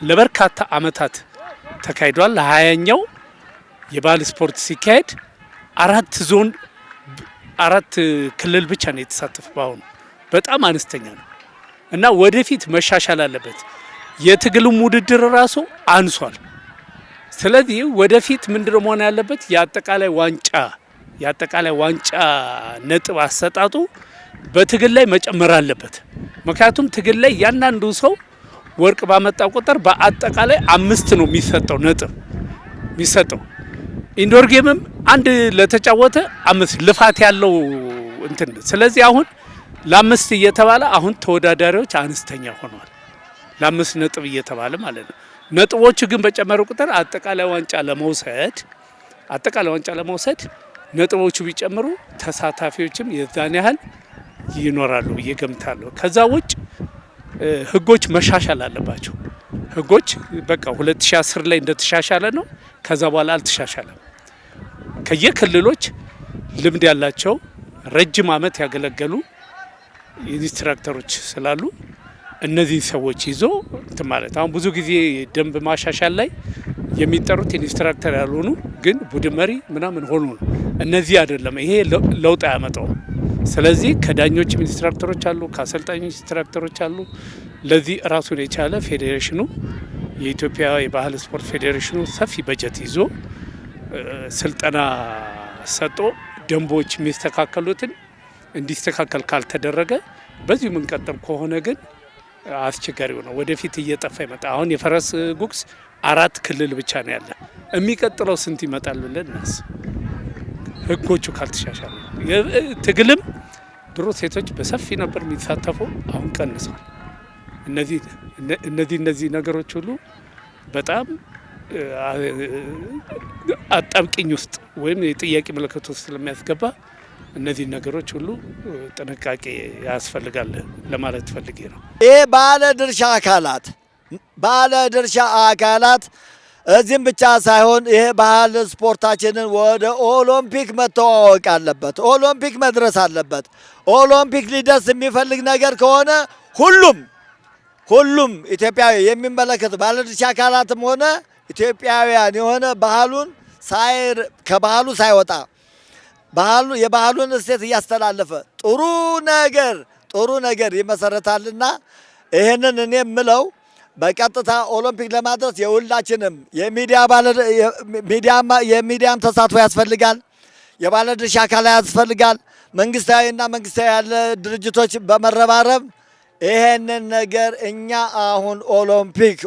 ለበርካታ ዓመታት ተካሂዷል። ለ20ኛው የባህል ስፖርት ሲካሄድ 4 ዞን 4 ክልል ብቻ ነው የተሳተፈው። በአሁኑ በጣም አነስተኛ ነው እና ወደፊት መሻሻል አለበት። የትግሉም ውድድር ራሱ አንሷል። ስለዚህ ወደፊት ምንድነው መሆን ያለበት? የአጠቃላይ ዋንጫ ነጥብ አሰጣጡ በትግል ላይ መጨመር አለበት። ምክንያቱም ትግል ላይ ያንዳንዱ ሰው ወርቅ ባመጣ ቁጥር በአጠቃላይ 5 ነው የሚሰጠው ነጥብ የሚሰጠው። ኢንዶር ጌምም አንድ ለተጫወተ 5 ልፋት ያለው እንትን። ስለዚህ አሁን ለ5 እየተባለ አሁን ተወዳዳሪዎች አነስተኛ ሆነዋል። ለ5 ነጥብ እየተባለ ማለት ነው። ነጥቦቹ ግን በጨመሩ ቁጥር አጠቃላይ ዋንጫ ለመውሰድ ነጥቦቹ ቢጨምሩ ተሳታፊዎችም የዛን ያህል ይኖራሉ ብዬ ገምታለሁ። ከዛ ውጭ ህጎች መሻሻል አለባቸው። ህጎች በቃ 2010 ላይ እንደተሻሻለ ነው። ከዛ በኋላ አልተሻሻለም። ከየክልሎች ልምድ ያላቸው ረጅም ዓመት ያገለገሉ ኢንስትራክተሮች ስላሉ እነዚህ ሰዎች ይዞ እንትን ማለት አሁን ብዙ ጊዜ ደንብ ማሻሻል ላይ የሚጠሩት ኢንስትራክተር ያልሆኑ ግን ቡድን መሪ ምናምን ሆኑ ነው። እነዚህ አይደለም፣ ይሄ ለውጥ ያመጣው። ስለዚህ ከዳኞች ኢንስትራክተሮች አሉ፣ ከአሰልጣኞች ኢንስትራክተሮች አሉ። ለዚህ ራሱን የቻለ ፌዴሬሽኑ የኢትዮጵያ የባህል ስፖርት ፌዴሬሽኑ ሰፊ በጀት ይዞ ስልጠና ሰጥቶ ደንቦች የሚስተካከሉትን እንዲስተካከል ካልተደረገ በዚሁ የምንቀጥል ከሆነ ግን አስቸጋሪው ነው። ወደፊት እየጠፋ ይመጣ። አሁን የፈረስ ጉግስ 4 ክልል ብቻ ነው ያለ። የሚቀጥለው ስንት ይመጣል ብለን እናስብ፣ ህጎቹ ካልተሻሻሉ። ትግልም ድሮ ሴቶች በሰፊ ነበር የሚሳተፈው፣ አሁን ቀንሷል። እነዚህ ነገሮች ሁሉ በጣም አጣብቂኝ ውስጥ ወይም የጥያቄ ምልክት ውስጥ ስለሚያስገባ እነዚህ ነገሮች ሁሉ ጥንቃቄ ያስፈልጋል ለማለት ፈልጌ ነው። ይህ ባለ ድርሻ አካላት እዚህም ብቻ ሳይሆን ይሄ ባህል ስፖርታችንን ወደ ኦሎምፒክ መተዋወቅ አለበት። ኦሎምፒክ መድረስ አለበት። ኦሎምፒክ ሊደርስ የሚፈልግ ነገር ከሆነ ሁሉም ኢትዮጵያዊ የሚመለከት ባለድርሻ አካላትም ሆነ ኢትዮጵያውያን የሆነ ከባህሉ ሳይወጣ የባህሉን እሴት እያስተላለፈ ጥሩ ነገር ይመሰረታልና ይህንን እኔ የምለው በቀጥታ ኦሎምፒክ ለማድረስ የሁላችንም የሚዲያም ተሳትፎ ያስፈልጋል። የባለድርሻ አካላት ያስፈልጋል። መንግስታዊና መንግስታዊ ያለ ድርጅቶች በመረባረብ ይሄንን ነገር እኛ አሁን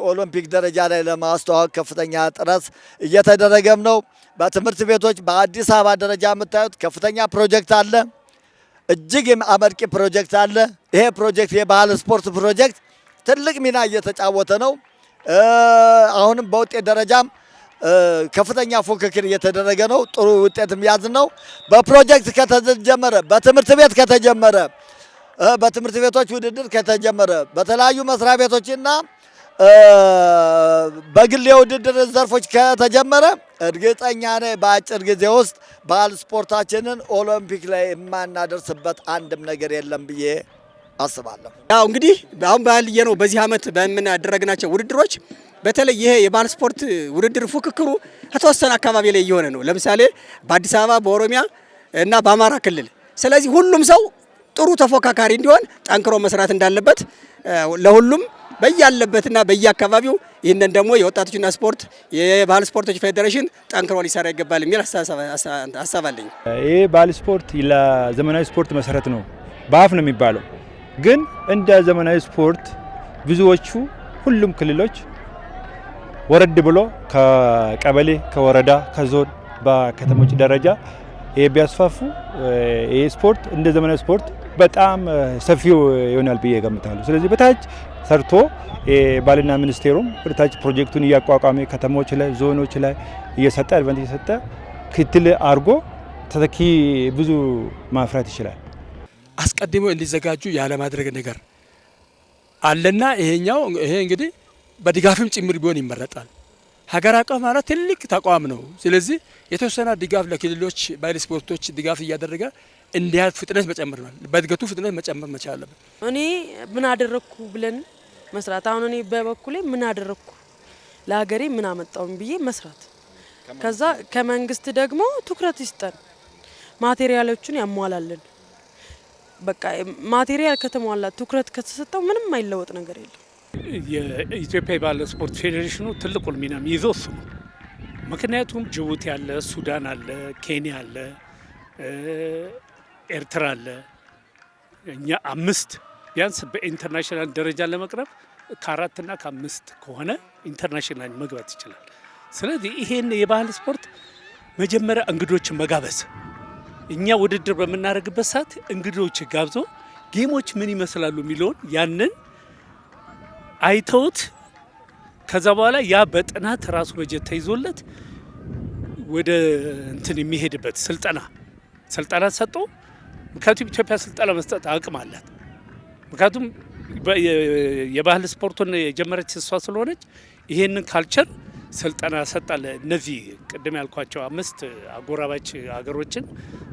ኦሎምፒክ ደረጃ ላይ ለማስተዋወቅ ከፍተኛ ጥረት እየተደረገም ነው። በትምህርት ቤቶች በአዲስ አበባ ደረጃ የምታዩት ከፍተኛ ፕሮጀክት አለ። እጅግ አመርቂ ፕሮጀክት አለ። ይሄ ፕሮጀክት የባህል ስፖርት ፕሮጀክት ትልቅ ሚና እየተጫወተ ነው። አሁንም በውጤት ደረጃም ከፍተኛ ፉክክር እየተደረገ ነው። ጥሩ ውጤትም ያዝ ነው። በፕሮጀክት ከተጀመረ በትምህርት ቤቶች ውድድር ከተጀመረ በተለያዩ መስሪያ ቤቶችና በግል የውድድር ዘርፎች ከተጀመረ እርግጠኛ ነኝ በአጭር ጊዜ ውስጥ ባህል ስፖርታችንን ኦሎምፒክ ላይ የማናደርስበት አንድም ነገር የለም ብዬ አስባለሁ። ያው እንግዲህ አሁን ባልየ ነው በዚህ ዓመት በምናደረግናቸው ውድድሮች በተለይ ይሄ የባህል ስፖርት ውድድር ፉክክሩ ከተወሰነ አካባቢ ላይ እየሆነ ነው። ለምሳሌ በአዲስ አበባ፣ በኦሮሚያ እና በአማራ ክልል። ስለዚህ ሁሉም ሰው ጥሩ ተፎካካሪ እንዲሆን ጠንክሮ መስራት እንዳለበት ለሁሉም በያለበትና በየአካባቢው ይህንን ደግሞ የወጣቶችና ስፖርት የባህል ስፖርቶች ፌዴሬሽን ጠንክሮ ሊሰራ ይገባል የሚል ሀሳብ አለኝ። ይሄ ባህል ስፖርት ለዘመናዊ ስፖርት መሰረት ነው። በአፍ ነው የሚባለው፣ ግን እንደ ዘመናዊ ስፖርት ብዙዎቹ ሁሉም ክልሎች ወረድ ብሎ ከቀበሌ ከወረዳ ከዞን በከተሞች ደረጃ ቢያስፋፉ ይሄ ስፖርት እንደ ዘመናዊ ስፖርት በጣም ሰፊው ይሆናል ብዬ ገምታለሁ። ስለዚህ በታች ሰርቶ ባልና ሚኒስቴሩም በታች ፕሮጀክቱን እያቋቋመ ከተሞች ላይ ዞኖች ላይ እየሰጠ አድቫንቴጅ እየሰጠ ክትል አርጎ ተተኪ ብዙ ማፍራት ይችላል። አስቀድሞ እንዲዘጋጁ ያለ ማድረግ ነገር አለና ይሄ እንግዲህ በድጋፍም ጭምር ቢሆን ይመረጣል። ሀገር አቀፍ ማለት ትልቅ ተቋም ነው። ስለዚህ የተወሰነ ድጋፍ ለክልሎች ባህል ስፖርቶች ድጋፍ እያደረገ እንዲያድ ፍጥነት መጨመር ነው። በእድገቱ ፍጥነት መጨመር መቻል አለበት። እኔ ምን አደረኩ ብለን መስራት አሁን እኔ በበኩሌ ምን አደረኩ ለሀገሬ ምን አመጣው ብዬ መስራት ከዛ ከመንግስት ደግሞ ትኩረት ይስጠን ማቴሪያሎችን ያሟላልን በቃ ማቴሪያል ከተሟላ ትኩረት ከተሰጠው ምንም አይለወጥ ነገር የለም። የኢትዮጵያ ባህል ስፖርት ፌዴሬሽኑ ትልቁን ሚና ይዞ እሱ ነው። ምክንያቱም ጅቡቲ አለ፣ ሱዳን አለ፣ ኬንያ አለ፣ ኤርትራ አለ። እኛ 5 ቢያንስ በኢንተርናሽናል ደረጃ ለመቅረብ ከ4 እና ከ5 ከሆነ ኢንተርናሽናል መግባት ይችላል። ስለዚህ ይሄን የባህል ስፖርት መጀመሪያ እንግዶችን መጋበዝ እኛ ውድድር በምናደርግበት ሰዓት እንግዶች ጋብዞ ጌሞች ምን ይመስላሉ የሚለውን ያንን አይተውት ከዛ በኋላ ያ በጥናት ራሱ በጀት ተይዞለት ወደ እንትን የሚሄድበት ስልጠና ሰጥቶ ምክንያቱም ኢትዮጵያ ስልጠና መስጠት አቅም አላት። ምክንያቱም የባህል ስፖርቱን የጀመረች እሷ ስለሆነች ይሄንን ካልቸር ስልጠና ሰጣለ። እነዚህ ቅድም ያልኳቸው 5 አጎራባች ሀገሮችን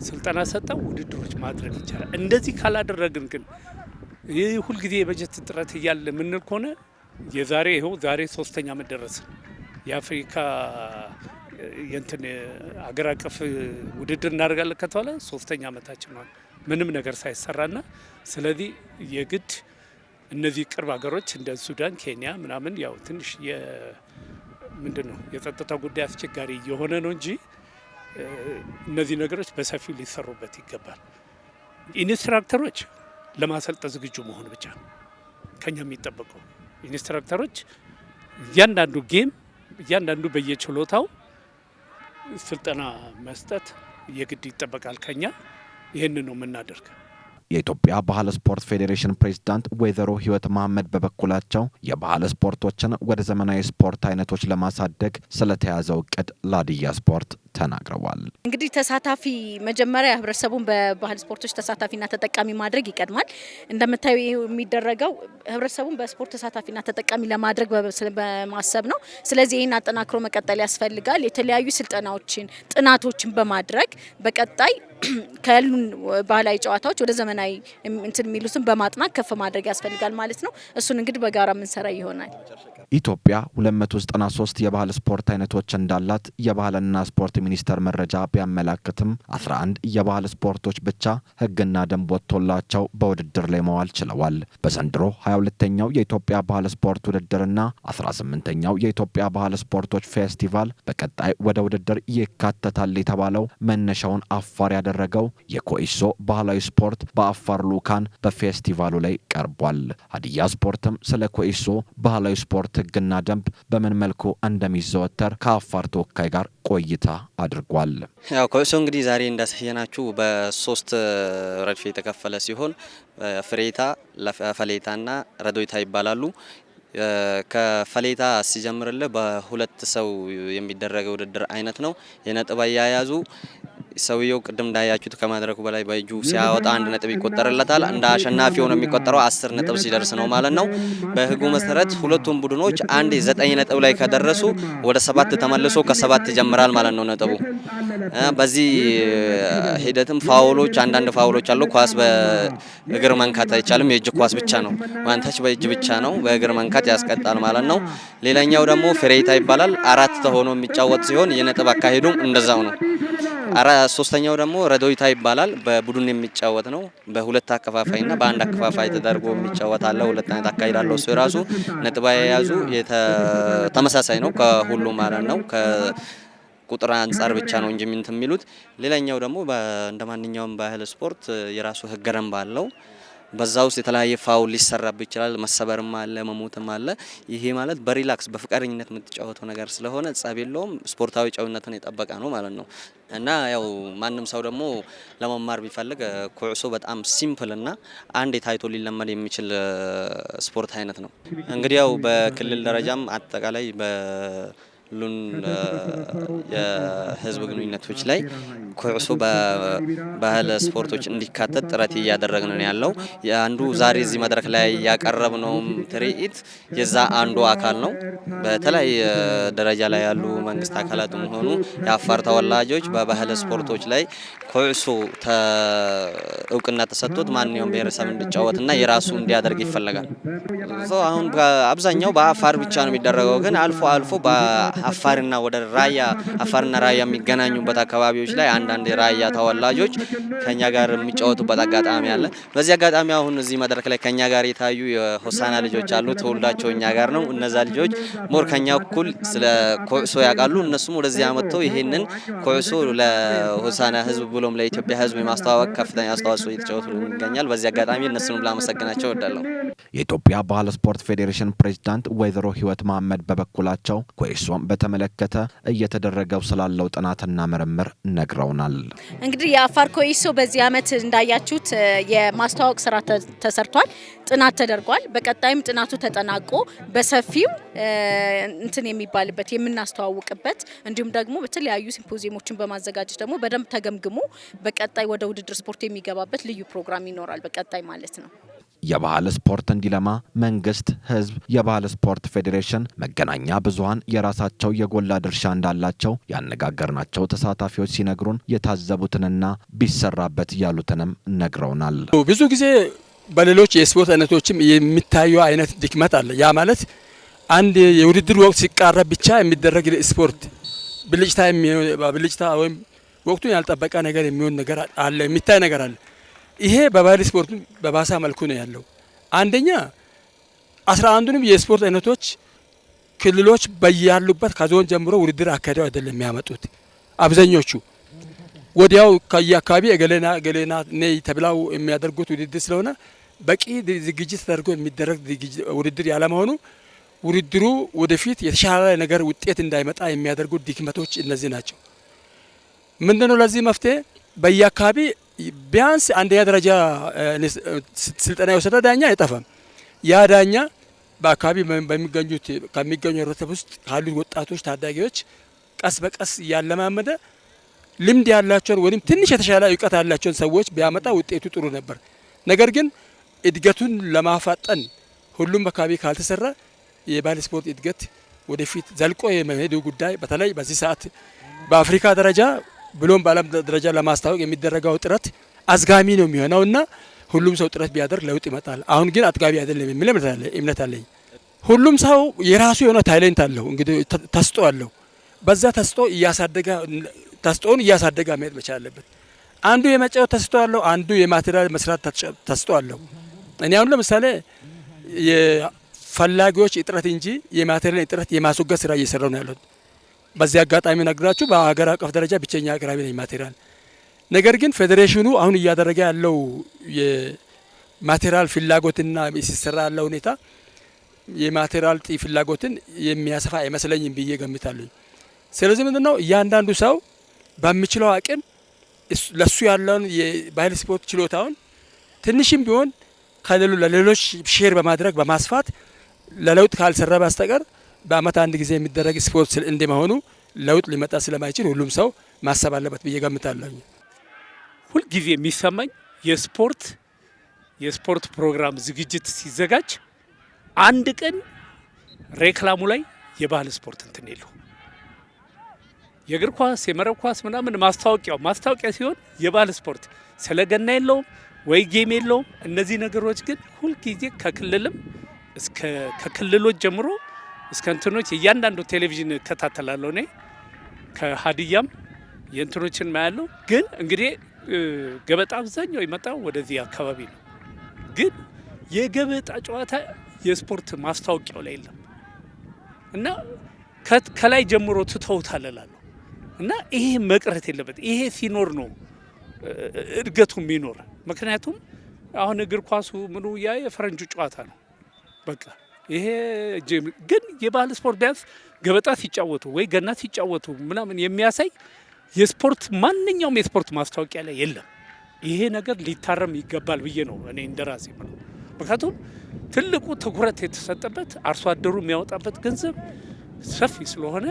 ስልጠና ሰጠው ውድድሮች ማድረግ ይቻላል። እንደዚህ ካላደረግን ግን ይህ ሁልጊዜ የበጀት እጥረት እያለ የምንል ከሆነ ይኸው ዛሬ 3ኛ ዓመት ደረስን። የአፍሪካ የእንትን አገር አቀፍ ውድድር እናደርጋለን ከተባለ 3ኛ ዓመታችን ነው ምንም ነገር ሳይሰራና ስለዚህ የግድ እነዚህ ቅርብ ሀገሮች እንደ ሱዳን፣ ኬንያ ምናምን ያው ትንሽ ምንድነው የጸጥታ ጉዳይ አስቸጋሪ የሆነ ነው እንጂ እነዚህ ነገሮች በሰፊው ሊሰሩበት ይገባል። ኢንስትራክተሮች ለማሰልጠን ዝግጁ መሆን ብቻ ነው ከኛ የሚጠበቀው። ኢንስትራክተሮች እያንዳንዱ በየችሎታው ስልጠና መስጠት የግድ ይጠበቃል ከኛ። ይህንን ነው የምናደርግ። የኢትዮጵያ ባህል ስፖርት ፌዴሬሽን ፕሬዝዳንት ወይዘሮ ህይወት መሐመድ በበኩላቸው የባህል ስፖርቶችን ወደ ዘመናዊ ስፖርት አይነቶች ለማሳደግ ስለተያዘው እቅድ ለሀዲያ ስፖርት ተናግረዋል። እንግዲህ ተሳታፊ መጀመሪያ ህብረተሰቡን በባህል ስፖርቶች ተሳታፊና ተጠቃሚ ማድረግ ይቀድማል። እንደምታዩ የሚደረገው ህብረተሰቡን በስፖርት ተሳታፊና ተጠቃሚ ለማድረግ በማሰብ ነው። ስለዚህ ይህን አጠናክሮ መቀጠል ያስፈልጋል። የተለያዩ ስልጠናዎችን፣ ጥናቶችን በማድረግ በቀጣይ ከሉን ባህላዊ ጨዋታዎች ወደ ዘመናዊ እንትን የሚሉትን በማጥናት ከፍ ማድረግ ያስፈልጋል ማለት ነው። እሱን እንግዲህ በጋራ የምንሰራ ይሆናል። ኢትዮጵያ 293 የባህል ስፖርት አይነቶች እንዳላት የባህልና ስፖርት ሚኒስቴር መረጃ ቢያመላክትም 11 የባህል ስፖርቶች ብቻ ህግና ደንብ ወጥቶላቸው በውድድር ላይ መዋል ችለዋል። በዘንድሮ 22ኛው የኢትዮጵያ ባህል ስፖርት ውድድርና 18ኛው የኢትዮጵያ ባህል ስፖርቶች ፌስቲቫል በቀጣይ ወደ ውድድር ይካተታል የተባለው መነሻውን አፋር ያደረገው የኮኢሶ ባህላዊ ስፖርት በአፋር ሉካን በፌስቲቫሉ ላይ ቀርቧል። ሀዲያ ስፖርትም ስለ ኮኢሶ ባህላዊ ስፖርት ህግና ደንብ በምን መልኩ እንደሚዘወተር ከአፋር ተወካይ ጋር ቆይታ አድርጓል። ያው ኮኢሶ እንግዲህ ዛሬ እንዳሳየናችሁ በ3 ረድፍ የተከፈለ ሲሆን ፍሬታ፣ ፈሌታና ረዶይታ ይባላሉ። ከፈሌታ ሲጀምርልህ በ2 ሰው የሚደረግ ውድድር አይነት ነው። የነጥብ አያያዙ ሰውየው ቅድም እንዳያችሁት ከማድረጉ በላይ በእጁ ሲያወጣ 1 ነጥብ ይቆጠርለታል። እንደ አሸናፊ ሆኖ የሚቆጠረው 10 ነጥብ ሲደርስ ነው ማለት ነው። በህጉ መሰረት ሁለቱም ቡድኖች አንድ 9 ነጥብ ላይ ከደረሱ ወደ 7 ተመልሶ ከ7 ይጀምራል ማለት ነው ነጥቡ። በዚህ ሂደትም አንዳንድ ፋውሎች አሉ። ኳስ በእግር መንካት አይቻልም። የእጅ ኳስ ብቻ ነው። ዋንታች በእጅ ብቻ ነው። በእግር መንካት ያስቀጣል ማለት ነው። ሌላኛው ደግሞ ፍሬታ ይባላል። 4 ተሆኖ የሚጫወት ሲሆን የነጥብ አካሄዱም እንደዛው ነው። ሶስተኛው ደግሞ ረዶይታ ይባላል። በቡድን የሚጫወት ነው። በ2 አከፋፋይና በ1 አከፋፋይ ተደርጎ የሚጫወት አለ። 2 አይነት አካሄድ አለው። እሱ የራሱ ነጥብ አያያዙ ተመሳሳይ ነው ከሁሉም ማለት ነው። ከቁጥር አንጻር ብቻ ነው እንጂ የሚሉት። ሌላኛው ደግሞ እንደ ማንኛውም ባህል ስፖርት የራሱ ህገ ደንብ አለው። በዛ ውስጥ የተለያየ ፋውል ሊሰራብ ይችላል። መሰበርም አለ፣ መሞትም አለ። ይሄ ማለት በሪላክስ በፍቃደኝነት የምትጫወተው ነገር ስለሆነ ጸብ የለውም። ስፖርታዊ ጨዋነትን የጠበቀ ነው ማለት ነው። እና ያው ማንም ሰው ደግሞ ለመማር ቢፈልግ ኩዕሶ በጣም ሲምፕል እና አንድ ታይቶ ሊለመድ የሚችል ስፖርት አይነት ነው። እንግዲህ ያው በክልል ደረጃም አጠቃላይ በሉን የህዝብ ግንኙነቶች ላይ ኩዕሶ በባህል ስፖርቶች እንዲካተት ጥረት እያደረግን ነው ያለው። አንዱ ዛሬ እዚህ መድረክ ላይ ያቀረብነው ትርኢት የዛ አንዱ አካል ነው። በተለያየ ደረጃ ላይ ያሉ መንግስት አካላትም ሆኑ የአፋር ተወላጆች በባህል ስፖርቶች ላይ ኩዕሶ እውቅና ተሰጥቶት ማንኛውም ብሔረሰብ እንዲጫወትና የራሱ እንዲያደርግ ይፈለጋል። አሁን በአብዛኛው በአፋር ብቻ ነው የሚደረገው፣ ግን አልፎ አልፎ በአፋርና ወደ ራያ አፋርና ራያ የሚገናኙበት አካባቢዎች ላይ አንዳንድ የራያ ተወላጆች ከኛ ጋር የሚጫወቱበት አጋጣሚ አለ። በዚህ አጋጣሚ አሁን እዚህ መድረክ ላይ ከኛ ጋር የታዩ የሆሳና ልጆች አሉ። ትውልዳቸው እኛ ጋር ነው። እነዛ ልጆች ሞር ከኛ እኩል ስለ ኩዕሶ ያውቃሉ። እነሱም ወደዚህ አመጥተው ይሄንን ኩዕሶ ለሆሳና ህዝብ ብሎም ለኢትዮጵያ ህዝብ የማስተዋወቅ ከፍተኛ አስተዋጽኦ እየተጫወቱ ይገኛል። በዚህ አጋጣሚ እነሱንም ላመሰግናቸው እወዳለሁ። የኢትዮጵያ ባህል ስፖርት ፌዴሬሽን ፕሬዝዳንት ወይዘሮ ህይወት መሐመድ በበኩላቸው ኩዕሶን በተመለከተ እየተደረገው ስላለው ጥናትና ምርምር ነግረውናል። እንግዲህ የአፋር ኩዕሶ በዚህ አመት እንዳያችሁት የማስተዋወቅ ስራ ተሰርቷል፣ ጥናት ተደርጓል። በቀጣይም ጥናቱ ተጠናቆ በሰፊው እንትን የሚባልበት የምናስተዋውቅበት እንዲሁም ደግሞ በተለያዩ ሲምፖዚየሞችን በማዘጋጀት ደግሞ በደንብ ተገምግሞ በቀጣይ ወደ ውድድር ስፖርት የሚገባበት ልዩ ፕሮግራም ይኖራል በቀጣይ ማለት ነው። የባህል ስፖርት እንዲለማ መንግስት፣ ህዝብ፣ የባህል ስፖርት ፌዴሬሽን፣ መገናኛ ብዙሃን የራሳቸው የጎላ ድርሻ እንዳላቸው ያነጋገርናቸው ተሳታፊዎች ሲነግሩን የታዘቡትንና ቢሰራበት ያሉትንም ነግረውናል። ብዙ ጊዜ በሌሎች የስፖርት አይነቶችም የሚታየው አይነት ድክመት አለ። ያ ማለት አንድ የውድድር ወቅት ሲቃረብ ብቻ የሚደረግ ስፖርት ብልጭታ ወይም ወቅቱን ያልጠበቀ ነገር የሚሆን ነገር አለ፣ የሚታይ ነገር አለ። ይሄ በባህል ስፖርት በባሳ መልኩ ነው ያለው። አንደኛ 11ዱንም የስፖርት አይነቶች ክልሎች በያሉበት ከዞን ጀምሮ ውድድር አካሄደው አይደለም የሚያመጡት። አብዛኞቹ ወዲያው ከየአካባቢ ገሌና ነይ ተብላው የሚያደርጉት ውድድር ስለሆነ በቂ ዝግጅት ተደርጎ የሚደረግ ውድድር ያለመሆኑ ውድድሩ ወደፊት የተሻለ ነገር ውጤት እንዳይመጣ የሚያደርጉት ድክመቶች እነዚህ ናቸው። ምንድነው ለዚህ መፍትሄ? በየአካባቢ ቢያንስ አንደኛ ደረጃ ስልጠና የወሰደ ዳኛ አይጠፋም። ያ ዳኛ በአካባቢ ከሚገኙ ህብረተሰብ ውስጥ ካሉት ወጣቶች ታዳጊዎች ቀስ በቀስ እያለማመደ ልምድ ያላቸውን ወይም ትንሽ የተሻለ እውቀት ያላቸውን ሰዎች ቢያመጣ ውጤቱ ጥሩ ነበር። ነገር ግን እድገቱን ለማፋጠን ሁሉም አካባቢ ካልተሰራ የባህል ስፖርት እድገት ወደፊት ዘልቆ የመሄዱ ጉዳይ በተለይ በዚህ ሰዓት በአፍሪካ ደረጃ ብሎም በዓለም ደረጃ ለማስታወቅ የሚደረገው ጥረት አዝጋሚ ነው የሚሆነው እና ሁሉም ሰው ጥረት ቢያደርግ ለውጥ ይመጣል። አሁን ግን አጥጋቢ አይደለም የሚል እምነት አለኝ። ሁሉም ሰው የራሱ የሆነ ታይለንት አለው፣ እንግዲህ ተስጦ አለው። በዛ ተስጦውን እያሳደገ መሄድ መቻል አለበት። አንዱ የመጫወት ተስጦ አለው፣ አንዱ የማቴሪያል መስራት ተስጦ አለው። እኔ አሁን ለምሳሌ የፈላጊዎች እጥረት እንጂ የማቴሪያል እጥረት የማስወገድ ስራ እየሰራው ነው ያለው። በዚህ አጋጣሚ ነግራችሁ በሀገር አቀፍ ደረጃ ብቸኛ አቅራቢ ነኝ ማቴሪያል። ነገር ግን ፌዴሬሽኑ አሁን እያደረገ ያለው የማቴሪያል ፍላጎትና ሲሰራ ያለው ሁኔታ የማቴሪያል ፍላጎትን የሚያሰፋ አይመስለኝም ብዬ ገምታለሁ። ስለዚህ ምንድነው እያንዳንዱ ሰው በሚችለው አቅም ለሱ ያለውን የባህል ስፖርት ችሎታውን ትንሽም ቢሆን ለሌሎች ሼር በማድረግ በማስፋት ለለውጥ ካልሰራ በስተቀር በአመት አንድ ጊዜ የሚደረግ ስፖርት እንደመሆኑ ለውጥ ሊመጣ ስለማይችል ሁሉም ሰው ማሰብ አለበት ብዬ ገምታለሁ። ሁል ጊዜ የሚሰማኝ የስፖርት ፕሮግራም ዝግጅት ሲዘጋጅ አንድ ቀን ሬክላሙ ላይ የባህል ስፖርት እንትን የለው። የእግር ኳስ የመረብ ኳስ ምናምን ማስታወቂያ ሲሆን የባህል ስፖርት ስለገና የለውም ወይ ጌም የለውም። እነዚህ ነገሮች ግን ሁል ጊዜ ከክልልም እስከ ከክልሎች ጀምሮ እስከ እንትኖች እያንዳንዱ ቴሌቪዥን እከታተላለሁ። እኔ ከሀዲያም የእንትኖችን ማያለው። ግን እንግዲህ ገበጣ አብዛኛው ይመጣው ወደዚህ አካባቢ ነው። ግን የገበጣ ጨዋታ የስፖርት ማስታወቂያው ላይ የለም እና ከላይ ጀምሮ ትተውታል እላለሁ እና ይሄ መቅረት የለበት። ይሄ ሲኖር ነው እድገቱ የሚኖር። ምክንያቱም አሁን እግር ኳሱ ምኑ ያ የፈረንጁ ጨዋታ ነው በቃ። ይሄ ግን የባህል ስፖርት ቢያንስ ገበጣ ሲጫወቱ ወይ ገና ሲጫወቱ ምናምን የሚያሳይ የስፖርት ማንኛውም የስፖርት ማስታወቂያ ላይ የለም። ይሄ ነገር ሊታረም ይገባል ብዬ ነው እኔ እንደራሴ ማለት። ምክንያቱም ትልቁ ትኩረት የተሰጠበት አርሶ አደሩ የሚያወጣበት ገንዘብ ሰፊ ስለሆነ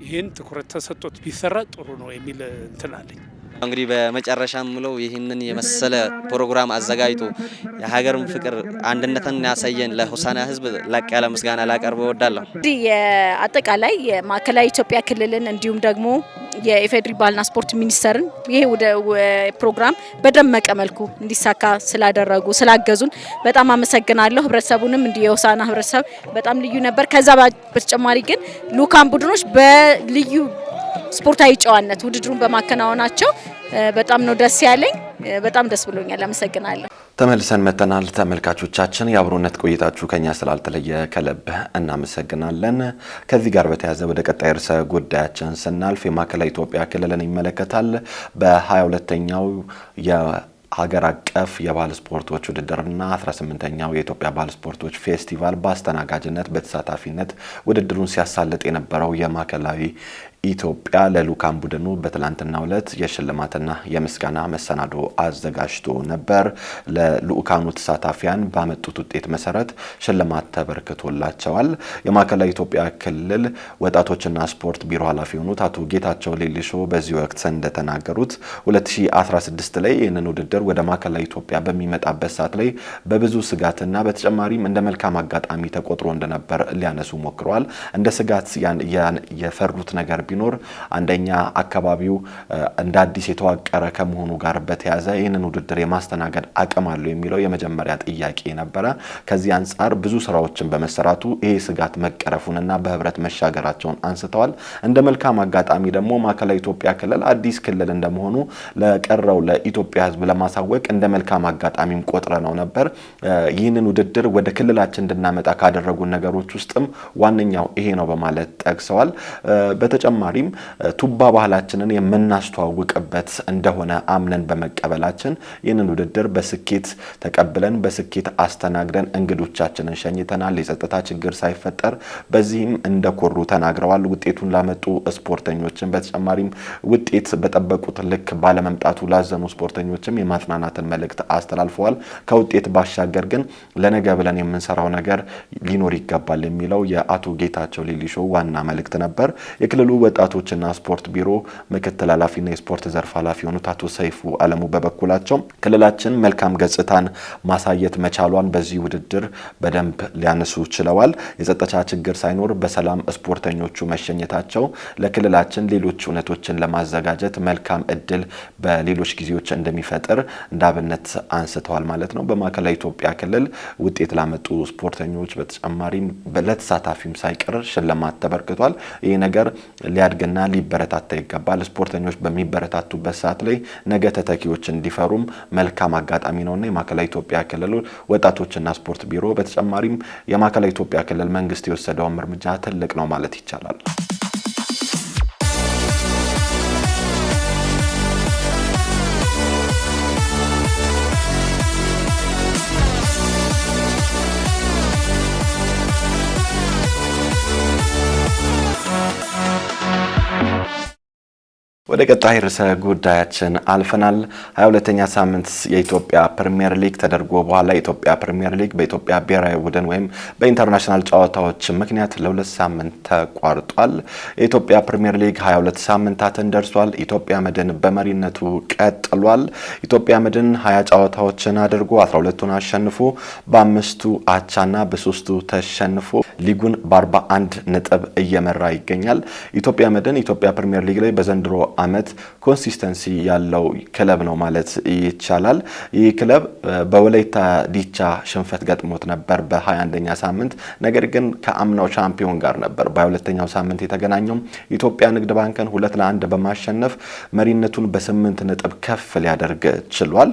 ይህን ትኩረት ተሰጥቶት ቢሰራ ጥሩ ነው የሚል እንትን አለኝ። እንግዲህ በመጨረሻም ምለው ይህንን የመሰለ ፕሮግራም አዘጋጅቶ የሀገርን ፍቅር አንድነትን ያሳየን ለሆሳዕና ሕዝብ ላቅ ያለ ምስጋና ላቀርብ እወዳለሁ። እንግዲህ የአጠቃላይ የማዕከላዊ ኢትዮጵያ ክልልን እንዲሁም ደግሞ የኢፌዴሪ ባህልና ስፖርት ሚኒስቴርን ይሄ ወደ ፕሮግራም በደመቀ መልኩ እንዲሳካ ስላደረጉ ስላገዙን በጣም አመሰግናለሁ። ህብረተሰቡንም እንዲህ የሆሳዕና ህብረተሰብ በጣም ልዩ ነበር። ከዛ በተጨማሪ ግን ልኡካን ቡድኖች በልዩ ስፖርታዊ ጨዋነት ውድድሩን በማከናወናቸው በጣም ነው ደስ ያለኝ። በጣም ደስ ብሎኛል። አመሰግናለሁ። ተመልሰን መተናል። ተመልካቾቻችን የአብሮነት ቆይታችሁ ከኛ ስላልተለየ ከልብ እናመሰግናለን። ከዚህ ጋር በተያያዘ ወደ ቀጣይ ርዕሰ ጉዳያችን ስናልፍ የማዕከላዊ ኢትዮጵያ ክልልን ይመለከታል። በ22ኛው ሀገር አቀፍ የባህል ስፖርቶች ውድድርና 18ኛው የኢትዮጵያ ባህል ስፖርቶች ፌስቲቫል በአስተናጋጅነት በተሳታፊነት ውድድሩን ሲያሳልጥ የነበረው የማዕከላዊ ኢትዮጵያ ለልኡካን ቡድኑ በትላንትናው ዕለት የሽልማትና የምስጋና መሰናዶ አዘጋጅቶ ነበር። ለልኡካኑ ተሳታፊያን ባመጡት ውጤት መሰረት ሽልማት ተበርክቶላቸዋል። የማዕከላዊ ኢትዮጵያ ክልል ወጣቶችና ስፖርት ቢሮ ኃላፊ የሆኑት አቶ ጌታቸው ሌሊሾ በዚህ ወቅት እንደተናገሩት 2016 ላይ ይህንን ውድድር ወደ ማዕከላዊ ኢትዮጵያ በሚመጣበት ሰዓት ላይ በብዙ ስጋትና በተጨማሪም እንደ መልካም አጋጣሚ ተቆጥሮ እንደነበር ሊያነሱ ሞክረዋል። እንደ ስጋት የፈሩት ነገር ቢኖር አንደኛ አካባቢው እንደ አዲስ የተዋቀረ ከመሆኑ ጋር በተያያዘ ይህንን ውድድር የማስተናገድ አቅም አለው የሚለው የመጀመሪያ ጥያቄ ነበረ። ከዚህ አንጻር ብዙ ስራዎችን በመሰራቱ ይሄ ስጋት መቀረፉንና በህብረት መሻገራቸውን አንስተዋል። እንደ መልካም አጋጣሚ ደግሞ ማዕከላዊ ኢትዮጵያ ክልል አዲስ ክልል እንደመሆኑ ለቀረው ለኢትዮጵያ ህዝብ ለማሳወቅ እንደ መልካም አጋጣሚም ቆጥረ ነው ነበር። ይህንን ውድድር ወደ ክልላችን እንድናመጣ ካደረጉ ነገሮች ውስጥም ዋነኛው ይሄ ነው በማለት ጠቅሰዋል። በተጨማሪም ቱባ ባህላችንን የምናስተዋውቅበት እንደሆነ አምነን በመቀበላችን ይህንን ውድድር በስኬት ተቀብለን በስኬት አስተናግደን እንግዶቻችንን ሸኝተናል። የጸጥታ ችግር ሳይፈጠር በዚህም እንደኮሩ ተናግረዋል። ውጤቱን ላመጡ ስፖርተኞችን በተጨማሪም ውጤት በጠበቁት ልክ ባለመምጣቱ ላዘኑ ስፖርተኞችም የማጽናናትን መልእክት አስተላልፈዋል። ከውጤት ባሻገር ግን ለነገ ብለን የምንሰራው ነገር ሊኖር ይገባል የሚለው የአቶ ጌታቸው ሌሊሾ ዋና መልእክት ነበር። የክልሉ ወጣቶችና ስፖርት ቢሮ ምክትል ኃላፊና የስፖርት ዘርፍ ኃላፊ የሆኑት አቶ ሰይፉ አለሙ በበኩላቸው ክልላችን መልካም ገጽታን ማሳየት መቻሏን በዚህ ውድድር በደንብ ሊያነሱ ችለዋል። የጸጥታ ችግር ሳይኖር በሰላም ስፖርተኞቹ መሸኘታቸው ለክልላችን ሌሎች እውነቶችን ለማዘጋጀት መልካም እድል በሌሎች ጊዜዎች እንደሚፈጥር እንዳብነት አንስተዋል ማለት ነው። በማዕከላዊ ኢትዮጵያ ክልል ውጤት ላመጡ ስፖርተኞች በተጨማሪም ለተሳታፊም ሳይቀር ሽልማት ተበርክቷል። ይህ ነገር ሊያድግና ሊበረታታ ይገባል። ስፖርተኞች በሚበረታቱበት ሰዓት ላይ ነገ ተተኪዎች እንዲፈሩም መልካም አጋጣሚ ነውና የማዕከላዊ ኢትዮጵያ ክልል ወጣቶችና ስፖርት ቢሮ በተጨማሪም የማዕከላዊ ኢትዮጵያ ክልል መንግስት የወሰደው እርምጃ ትልቅ ነው ማለት ይቻላል። ወደ ቀጣይ ርዕሰ ጉዳያችን አልፈናል። 22ኛ ሳምንት የኢትዮጵያ ፕሪሚየር ሊግ ተደርጎ በኋላ የኢትዮጵያ ፕሪሚየር ሊግ በኢትዮጵያ ብሔራዊ ቡድን ወይም በኢንተርናሽናል ጨዋታዎች ምክንያት ለ2 ሳምንት ተቋርጧል። የኢትዮጵያ ፕሪሚየር ሊግ 22 ሳምንታትን ደርሷል። ኢትዮጵያ መድን በመሪነቱ ቀጥሏል። ኢትዮጵያ መድን 20 ጨዋታዎችን አድርጎ 12ቱን አሸንፎ በ5ቱ አቻና በ3ቱ ተሸንፎ ሊጉን በ41 ነጥብ እየመራ ይገኛል። ኢትዮጵያ መድን ኢትዮጵያ ፕሪሚየር ሊግ ላይ በዘንድሮ አመት ኮንሲስተንሲ ያለው ክለብ ነው ማለት ይቻላል። ይህ ክለብ በወላይታ ዲቻ ሽንፈት ገጥሞት ነበር በ21ኛ ሳምንት። ነገር ግን ከአምናው ቻምፒዮን ጋር ነበር በ22ኛው ሳምንት የተገናኘው። ኢትዮጵያ ንግድ ባንክን 2-1 በማሸነፍ መሪነቱን በ8 ነጥብ ከፍ ሊያደርግ ችሏል።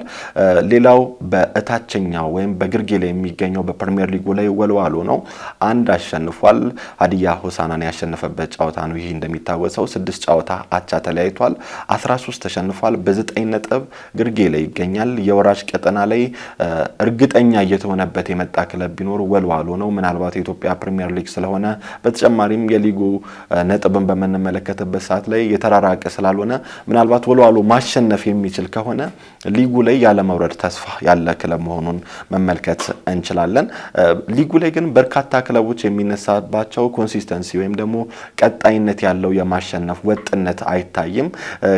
ሌላው በእታችኛው ወይም በግርጌ ላይ የሚገኘው በፕሪሚየር ሊጉ ላይ ወልዋሎ ነው። 1 አሸንፏል። ሀዲያ ሆሳዕናን ያሸነፈበት ጨዋታ ነው። ይህ እንደሚታወሰው 6 ጨዋታ አቻ ተለያይቷል። ተጫውቷል 13 ተሸንፏል በ9 ነጥብ ግርጌ ላይ ይገኛል የወራጅ ቀጠና ላይ እርግጠኛ እየተሆነበት የመጣ ክለብ ቢኖር ወልዋሎ ነው ምናልባት የኢትዮጵያ ፕሪሚየር ሊግ ስለሆነ በተጨማሪም የሊጉ ነጥብን በመነመለከተበት ሰዓት ላይ የተራራቀ ስላልሆነ ምናልባት ወልዋሎ ማሸነፍ የሚችል ከሆነ ሊጉ ላይ ያለ መውረድ ተስፋ ያለ ክለብ መሆኑን መመልከት እንችላለን ሊጉ ላይ ግን በርካታ ክለቦች የሚነሳባቸው ኮንሲስተንሲ ወይም ደግሞ ቀጣይነት ያለው የማሸነፍ ወጥነት አይታይም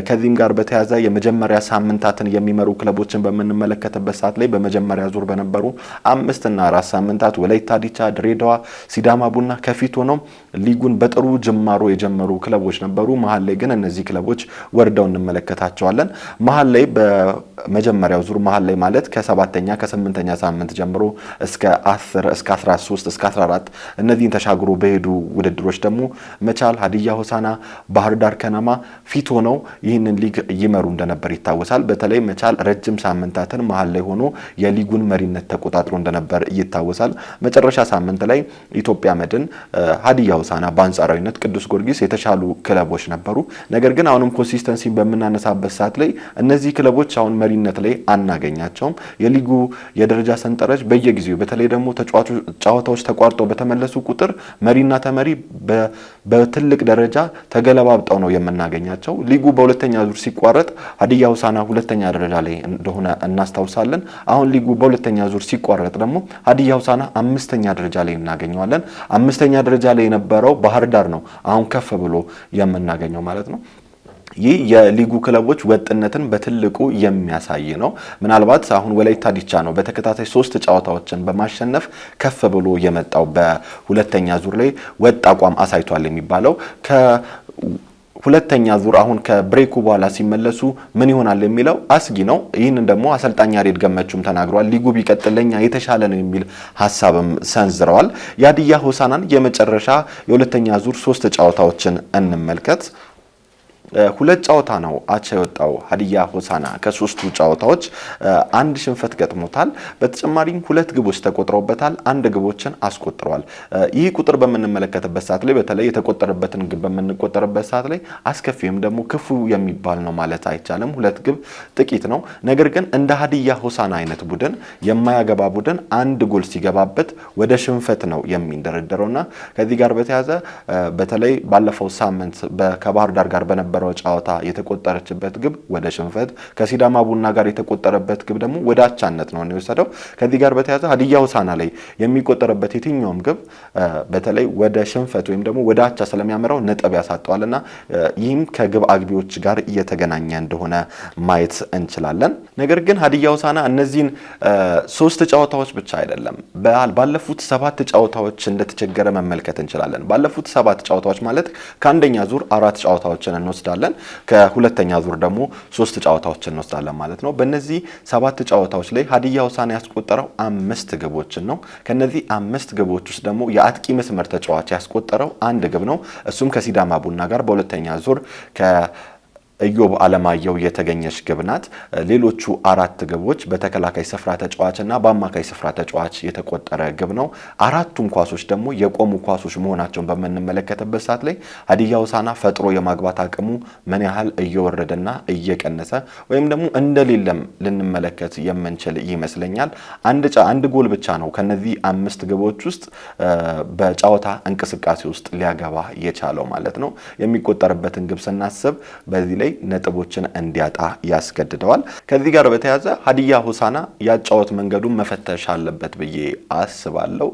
ከዚህም ጋር በተያያዘ የመጀመሪያ ሳምንታትን የሚመሩ ክለቦችን በመነመለከተበት ሰዓት ላይ በመጀመሪያ ዙር በነበሩ 5 እና 4 ሳምንታት ወላይታ ዲቻ ድሬዳዋ ሲዳማ ቡና ከፊት ሆነው ሊጉን በጥሩ ጅማሮ የጀመሩ ክለቦች ነበሩ መሃል ላይ ግን እነዚህ ክለቦች ወርደው እንመለከታቸዋለን መሃል ላይ በመጀመሪያው ዙር መሃል ላይ ማለት ከ7ኛ ከ8ኛ ሳምንት ጀምሮ እስከ 10 እስከ 13 እስከ 14 እነዚህን ተሻግሮ በሄዱ ውድድሮች ደግሞ መቻል ሀዲያ ሆሳና ባህር ዳር ከነማ ፊት ሆነው ይህንን ሊግ ይመሩ እንደነበር ይታወሳል በተለይ መቻል ረጅም ሳምንታትን መሃል ላይ ሆኖ የሊጉን መሪነት ተቆጣጥሮ እንደነበር ይታወሳል መጨረሻ ሳምንት ላይ ኢትዮጵያ መድን ሀዲያ ሆሳና በአንጻራዊነት ቅዱስ ጊዮርጊስ የተሻሉ ክለቦች ነበሩ ነገር ግን አሁንም ኮንሲስተንሲ በመናነሳበት ሰዓት ላይ እነዚህ ክለቦች አሁን መሪነት ላይ አናገኛቸውም የሊጉ የደረጃ ሰንጠረዥ በየጊዜው በተለይ ደግሞ ጨዋታዎች ተቋርጠው በተመለሱ ቁጥር መሪና ተመሪ በትልቅ ደረጃ ተገለባብጠው ነው የምናገኛቸው ሊጉ በሁለተኛ ዙር ሲቋረጥ ሀዲያ ሆሳና ሁለተኛ ደረጃ ላይ እንደሆነ እናስታውሳለን አሁን ሊጉ በሁለተኛ ዙር ሲቋረጥ ደግሞ ሀዲያ ሆሳና 5ኛ ደረጃ ላይ እናገኘዋለን 5ኛ ደረጃ ላይ የነበረው ባህር ዳር ነው አሁን ከፍ ብሎ የምናገኘው ማለት ነው ይህ የሊጉ ክለቦች ወጥነትን በትልቁ የሚያሳይ ነው ምናልባት አሁን ወላይታ ዲቻ ነው በተከታታይ 3 ጨዋታዎችን በማሸነፍ ከፍ ብሎ የመጣው በሁለተኛ ዙር ላይ ወጥ አቋም አሳይቷል የሚባለው ሁለተኛ ዙር አሁን ከብሬኩ በኋላ ሲመለሱ ምን ይሆናል የሚለው አስጊ ነው ይህንን ደግሞ አሰልጣኝ ያሬድ ገመቹም ተናግሯል ሊጉ ቢቀጥለኛ የተሻለ ነው የሚል ሐሳብም ሰንዝረዋል የሀዲያ ሆሳናን የመጨረሻ የሁለተኛ ዙር 3 ጨዋታዎችን እንመልከት ሁለት ጨዋታ ነው አቻ የወጣው ሀዲያ ሆሳና ከ3ቱ ጨዋታዎች አንድ ሽንፈት ገጥሞታል በተጨማሪም 2 ግቦች ተቆጥረውበታል አንድ ግቦችን አስቆጥሯል ይህ ቁጥር በመነመለከተበት ሰዓት ላይ በተለይ የተቆጠረበትን ግብ በመንቆጠርበት ሰዓት ላይ አስከፊም ደግሞ ክፉ የሚባል ነው ማለት አይቻልም 2 ግብ ጥቂት ነው ነገር ግን እንደ ሀዲያ ሆሳና አይነት ቡድን የማያገባ ቡድን አንድ ጎል ሲገባበት ወደ ሽንፈት ነው የሚንደረደረውና ከዚህ ጋር በተያያዘ በተለይ ባለፈው ሳምንት ከባህር ዳር ጋር በነበረው ጨዋታ የተቆጠረችበት ግብ ወደ ሽንፈት ከሲዳማ ቡና ጋር የተቆጠረበት ግብ ደግሞ ወደ አቻነት ነው የወሰደው ከዚህ ጋር በተያያዘ ሀዲያ ሆሳና ላይ የሚቆጠረበት የትኛውም ግብ በተለይ ወደ ሽንፈት ወይም ደግሞ ወደ አቻ ስለሚያመራው ነጥብ ያሳጣዋልና ይህም ከግብ አግቢዎች ጋር እየተገናኘ እንደሆነ ማየት እንችላለን ነገር ግን ሀዲያ ሆሳና እነዚህን 3 ጨዋታዎች ብቻ አይደለም ባለፉት 7 ጨዋታዎች እንደተቸገረ መመልከት እንችላለን ባለፉት 7 ጨዋታዎች ማለት ከአንደኛ ዙር 4 ጨዋታዎችን እንወስዳለን ከሁለተኛ ዙር ደግሞ 3 ጨዋታዎችን እንወስዳለን ማለት ነው በእነዚህ 7 ጨዋታዎች ላይ ሀዲያ ሆሳና ያስቆጠረው 5 ግቦችን ነው ከነዚህ 5 ግቦች ውስጥ ደግሞ የአጥቂ መስመር ተጫዋች ያስቆጠረው 1 ግብ ነው እሱም ከሲዳማ ቡና ጋር በሁለተኛ ዙር ኢዮብ አለማየሁ የተገኘች ግብ ናት ሌሎቹ 4 ግቦች በተከላካይ ስፍራ ተጫዋችና በአማካይ ስፍራ ተጫዋች የተቆጠረ ግብ ነው አራቱም ኳሶች ደግሞ የቆሙ ኳሶች መሆናቸውን በመነመለከተበት ሰዓት ላይ ሀዲያ ሆሳና ፈጥሮ የማግባት አቅሙ ምን ያህል እየወረደና እየቀነሰ ወይም ደግሞ እንደሌለም ልንመለከት የምንችል ይመስለኛል አንድ ጎል ብቻ ነው ከነዚህ 5 ግቦች ውስጥ በጨዋታ እንቅስቃሴ ውስጥ ሊያገባ የቻለው ማለት ነው የሚቆጠርበትን ግብ ስናስብ በዚህ ላይ ነጥቦችን እንዲያጣ ያስገድደዋል ከዚህ ጋር በተያያዘ ሀዲያ ሆሳና ያጫወት መንገዱን መፈተሽ አለበት ብዬ አስባለሁ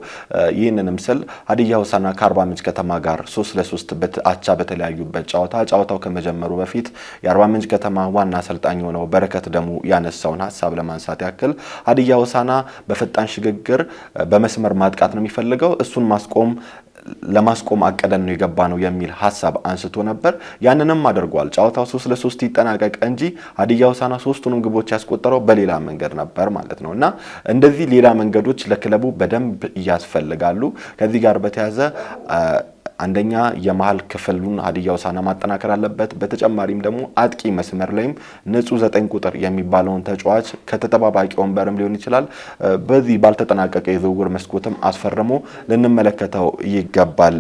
ይህንንም ስል ሀዲያ ሆሳና ከአርባ ምንጭ ከተማ ጋር 3-3 አቻ በተለያዩበት ጨዋታው ከመጀመሩ በፊት የአርባ ምንጭ ከተማ ዋና አሰልጣኝ ሆነው በረከት ደሙ ያነሳውን ሐሳብ ለማንሳት ያክል ሀዲያ ሆሳና በፈጣን ሽግግር በመስመር ማጥቃት ነው የሚፈልገው እሱን ለማስቆም አቀደን ነው የገባ ነው የሚል ሐሳብ አንስቶ ነበር ያንንም አድርጓል ጨዋታው 3-3 ይጠናቀቅ እንጂ ሀዲያ ሆሳና 3ቱንም ግቦች ያስቆጠረው በሌላ መንገድ ነበር ማለት ነውና እንደዚህ ሌላ መንገዶች ለክለቡ በደንብ ያስፈልጋሉ ከዚህ ጋር በተያያዘ አንደኛ የመሃል ክፍሉን ሀዲያ ሆሳዕና ማጠናከር አለበት። በተጨማሪም ደግሞ አጥቂ መስመር ላይም ንጹህ 9 ቁጥር የሚባለውን ተጫዋች ከተጠባባቂ ወንበርም ሊሆን ይችላል በዚህ ባልተጠናቀቀ የዝውውር መስኮትም አስፈርሞ ልንመለከተው ይገባል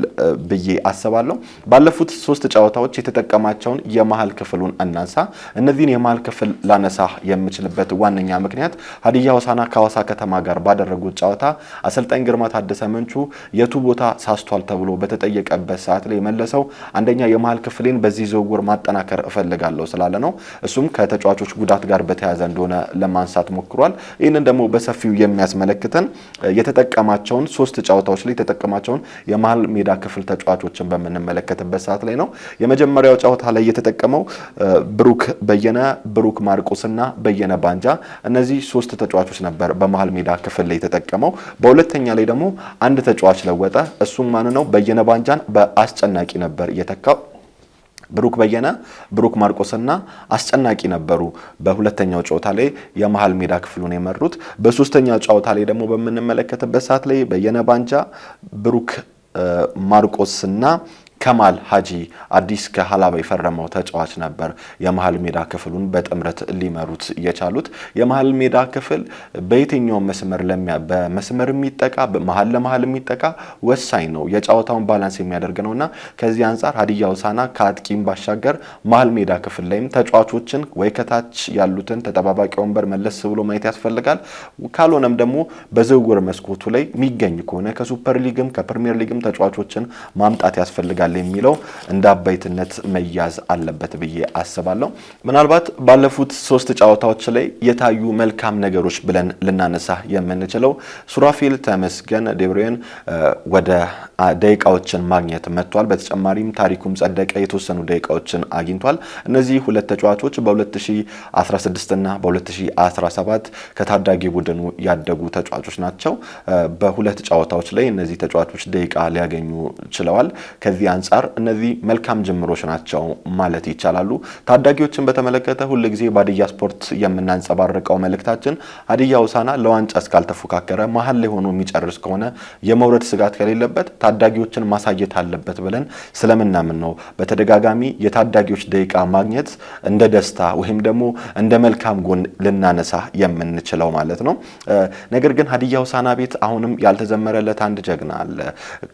ብዬ አስባለሁ። ባለፉት 3 ጨዋታዎች የተጠቀማቸውን የመሃል ክፍሉን እናንሳ። እነዚህን የመሃል ክፍል ላነሳ የምችልበት ዋነኛ ምክንያት ሀዲያ ሆሳዕና ከሐዋሳ ከተማ ጋር ባደረጉት ጨዋታ አሰልጣኝ ግርማ ታደሰ መንቹ የቱ ቦታ ሳስቷል ተብሎ በተጠየቀበት ሰዓት ላይ መለሰው አንደኛ የመሃል ክፍሌን በዚህ ዝውውር ማጠናከር እፈልጋለሁ ስላለ ነው። እሱም ከተጫዋቾች ጉዳት ጋር በተያያዘ እንደሆነ ለማንሳት ሞክሯል። ይህንን ደግሞ በሰፊው የሚያስመለክተን የተጠቀማቸውን 3 ጨዋታዎች ላይ የተጠቀማቸውን የመሃል ሜዳ ክፍል ተጫዋቾችን በምንመለከትበት ሰዓት ላይ ነው። የመጀመሪያው ጨዋታ ላይ የተጠቀመው ብሩክ በየነ፣ ብሩክ ማርቆስና በየነ ባንጃ እነዚህ 3 ተጫዋቾች ነበር በመሃል ሜዳ ክፍል ላይ የተጠቀመው። በሁለተኛ ላይ ደግሞ አንድ ተጫዋች ለወጠ። እሱም ማን ነው? በየነ ባንጃን በአስጨናቂ ነበር የተካው። ብሩክ በየነ፣ ብሩክ ማርቆስና አስጨናቂ ነበሩ በሁለተኛው ጨዋታ ላይ የመሃል ሜዳ ክፍሉን የመሩት። በሶስተኛው ጨዋታ ላይ ደግሞ በምንመለከትበት ሰዓት ላይ በየነ ባንጃ፣ ብሩክ ማርቆስና ከማል ሀጂ አዲስ ከሀላባ የፈረመው ተጫዋች ነበር የመሃል ሜዳ ክፍሉን በጥምረት ሊመሩት የቻሉት። የመሃል ሜዳ ክፍል በየትኛው መስመር በመስመር የሚጠቃ በመሃል ለመሃል የሚጠቃ ወሳኝ ነው፣ የጨዋታውን ባላንስ የሚያደርግ ነውና ከዚህ አንፃር ሀዲያ ሆሳዕና ከአጥቂም ባሻገር መሃል ሜዳ ክፍል ላይም ተጫዋቾችን ወይ ከታች ያሉትን ተጠባባቂ ወንበር መለስ ብሎ ማየት ያስፈልጋል። ካልሆነም ደግሞ በዝውውር መስኮቱ ላይ የሚገኝ ከሆነ ከሱፐር ሊግም ከፕሪሚየር ሊግም ተጫዋቾችን ማምጣት ያስፈልጋል የሚለው እንደ አባይትነት መያዝ አለበት ብዬ አስባለሁ። ምናልባት ባለፉት 3 ጨዋታዎች ላይ የታዩ መልካም ነገሮች ብለን ልናነሳ የምንችለው ሱራፌል ተመስገን ደብሬን ወደ ደቂቃዎችን ማግኘት መጥቷል። በተጨማሪም ታሪኩም ጸደቀ የተወሰኑ ደቂቃዎችን አግኝቷል። እነዚህ 2 ተጫዋቾች በ2016 እና በ2017 ከታዳጊ ቡድኑ ያደጉ ተጫዋቾች ናቸው። በ2 ጨዋታዎች ላይ እነዚህ ተጫዋቾች ደቂቃ ሊያገኙ ችለዋል። ከዚህ አንፃር እነዚህ መልካም ጅምሮች ናቸው ማለት ይቻላሉ። ታዳጊዎችን በተመለከተ ሁሉ ጊዜ በሀዲያ ስፖርት የምናንጸባርቀው መልእክታችን ሀዲያ ሆሳዕና ለዋንጫ እስካልተፎካከረ መሀል ላይ ሆኖ የሚጨርስ ከሆነ የመውረድ ስጋት ከሌለበት ታዳጊዎችን ማሳየት አለበት ብለን ስለምናምን ነው በተደጋጋሚ የታዳጊዎች ደቂቃ ማግኘት እንደ ደስታ ወይም ደግሞ እንደ መልካም ጎን ልናነሳ የምንችለው ማለት ነው። ነገር ግን ሀዲያ ሆሳዕና ቤት አሁንም ያልተዘመረለት አንድ ጀግና አለ፣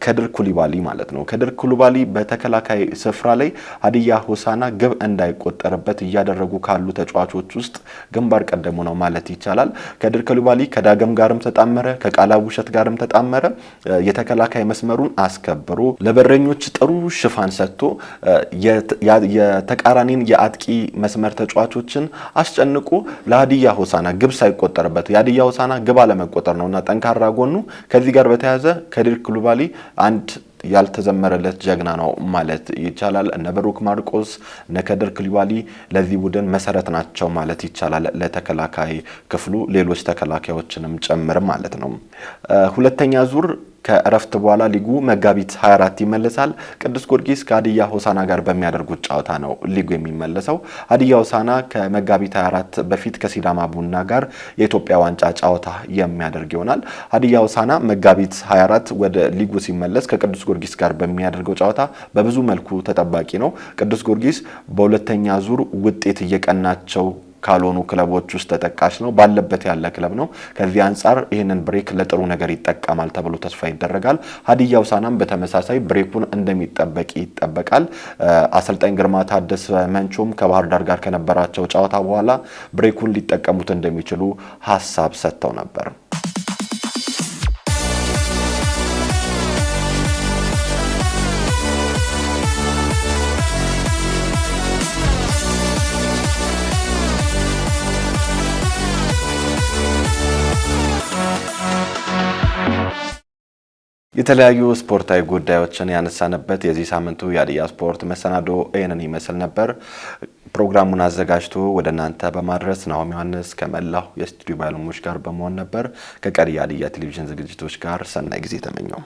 ከድር ኩሊባሊ ማለት ነው። ከድር ኩሊባሊ በተከላካይ ስፍራ ላይ ሀዲያ ሆሳዕና ግብ እንዳይቆጠርበት እያደረጉ ካሉ ተጫዋቾች ውስጥ ግንባር ቀደሙ ነው ማለት ይቻላል። ከድር ኩሊባሊ ከዳግም ጋርም ተጣመረ፣ ከቃላቡ ውሸት ጋርም ተጣመረ። የተከላካይ መስመሩን አስከብሮ ለበረኞች ጥሩ ሽፋን ሰጥቶ የተቃራኒን የአጥቂ መስመር ተጫዋቾችን አስጨንቆ ለሀዲያ ሆሳዕና ግብ ሳይቆጠርበት የሀዲያ ሆሳዕና ግብ አለመቆጠር ነውና ጠንካራ ጎኑ ከዚህ ጋር በተያያዘ ከድር ኩሊባሊ አንድ ያልተዘመረለት ጀግና ነው ማለት ይቻላል። እነ ብሩክ ማርቆስ እነ ከድር ኩሊባሊ ለዚህ ቡድን መሰረት ናቸው ማለት ይቻላል። ለተከላካይ ክፍሉ ሌሎች ተከላካዮችንም ጨምር ማለት ነው። ሁለተኛ ዙር ከእረፍት በኋላ ሊጉ መጋቢት 24 ይመለሳል። ቅዱስ ጊዮርጊስ ከሀዲያ ሆሳዕና ጋር በሚያደርጉት ጨዋታ ነው ሊጉ የሚመለሰው። ሀዲያ ሆሳዕና ከመጋቢት 24 በፊት ከሲዳማ ቡና ጋር የኢትዮጵያ ዋንጫ ጨዋታ የሚያደርግ ይሆናል። ሀዲያ ሆሳዕና መጋቢት 24 ወደ ሊጉ ሲመለስ ከቅዱስ ጊዮርጊስ ጋር በሚያደርገው ጨዋታ በብዙ መልኩ ተጠባቂ ነው። ቅዱስ ጊዮርጊስ በሁለተኛ ዙር ውጤት እየቀናቸው ካልሆኑ ክለቦች ውስጥ ተጠቃሽ ነው፣ ባለበት ያለ ክለብ ነው። ከዚህ አንፃር ይህንን ብሬክ ለጥሩ ነገር ይጠቀማል ተብሎ ተስፋ ይደረጋል። ሀዲያ ሆሳዕናም በተመሳሳይ ብሬኩን እንደሚጠበቅ ይጠበቃል። አሰልጣኝ ግርማ ታደሰ መንቾም ከባህር ዳር ጋር ከነበራቸው ጨዋታ በኋላ ብሬኩን ሊጠቀሙት እንደሚችሉ ሀሳብ ሰጥተው ነበር። የተለያዩ ስፖርታዊ ጉዳዮችን ያነሳንበት የዚህ ሳምንቱ የሀዲያ ስፖርት መሰናዶ ይህንን ይመስል ነበር። ፕሮግራሙን አዘጋጅቶ ወደ እናንተ በማድረስ ናሆም ዮሐንስ ከመላው የስቱዲዮ ባለሙያዎች ጋር በመሆን ነበር። ከቀሪ የሀዲያ ቴሌቪዥን ዝግጅቶች ጋር ሰናይ ጊዜ ተመኘው።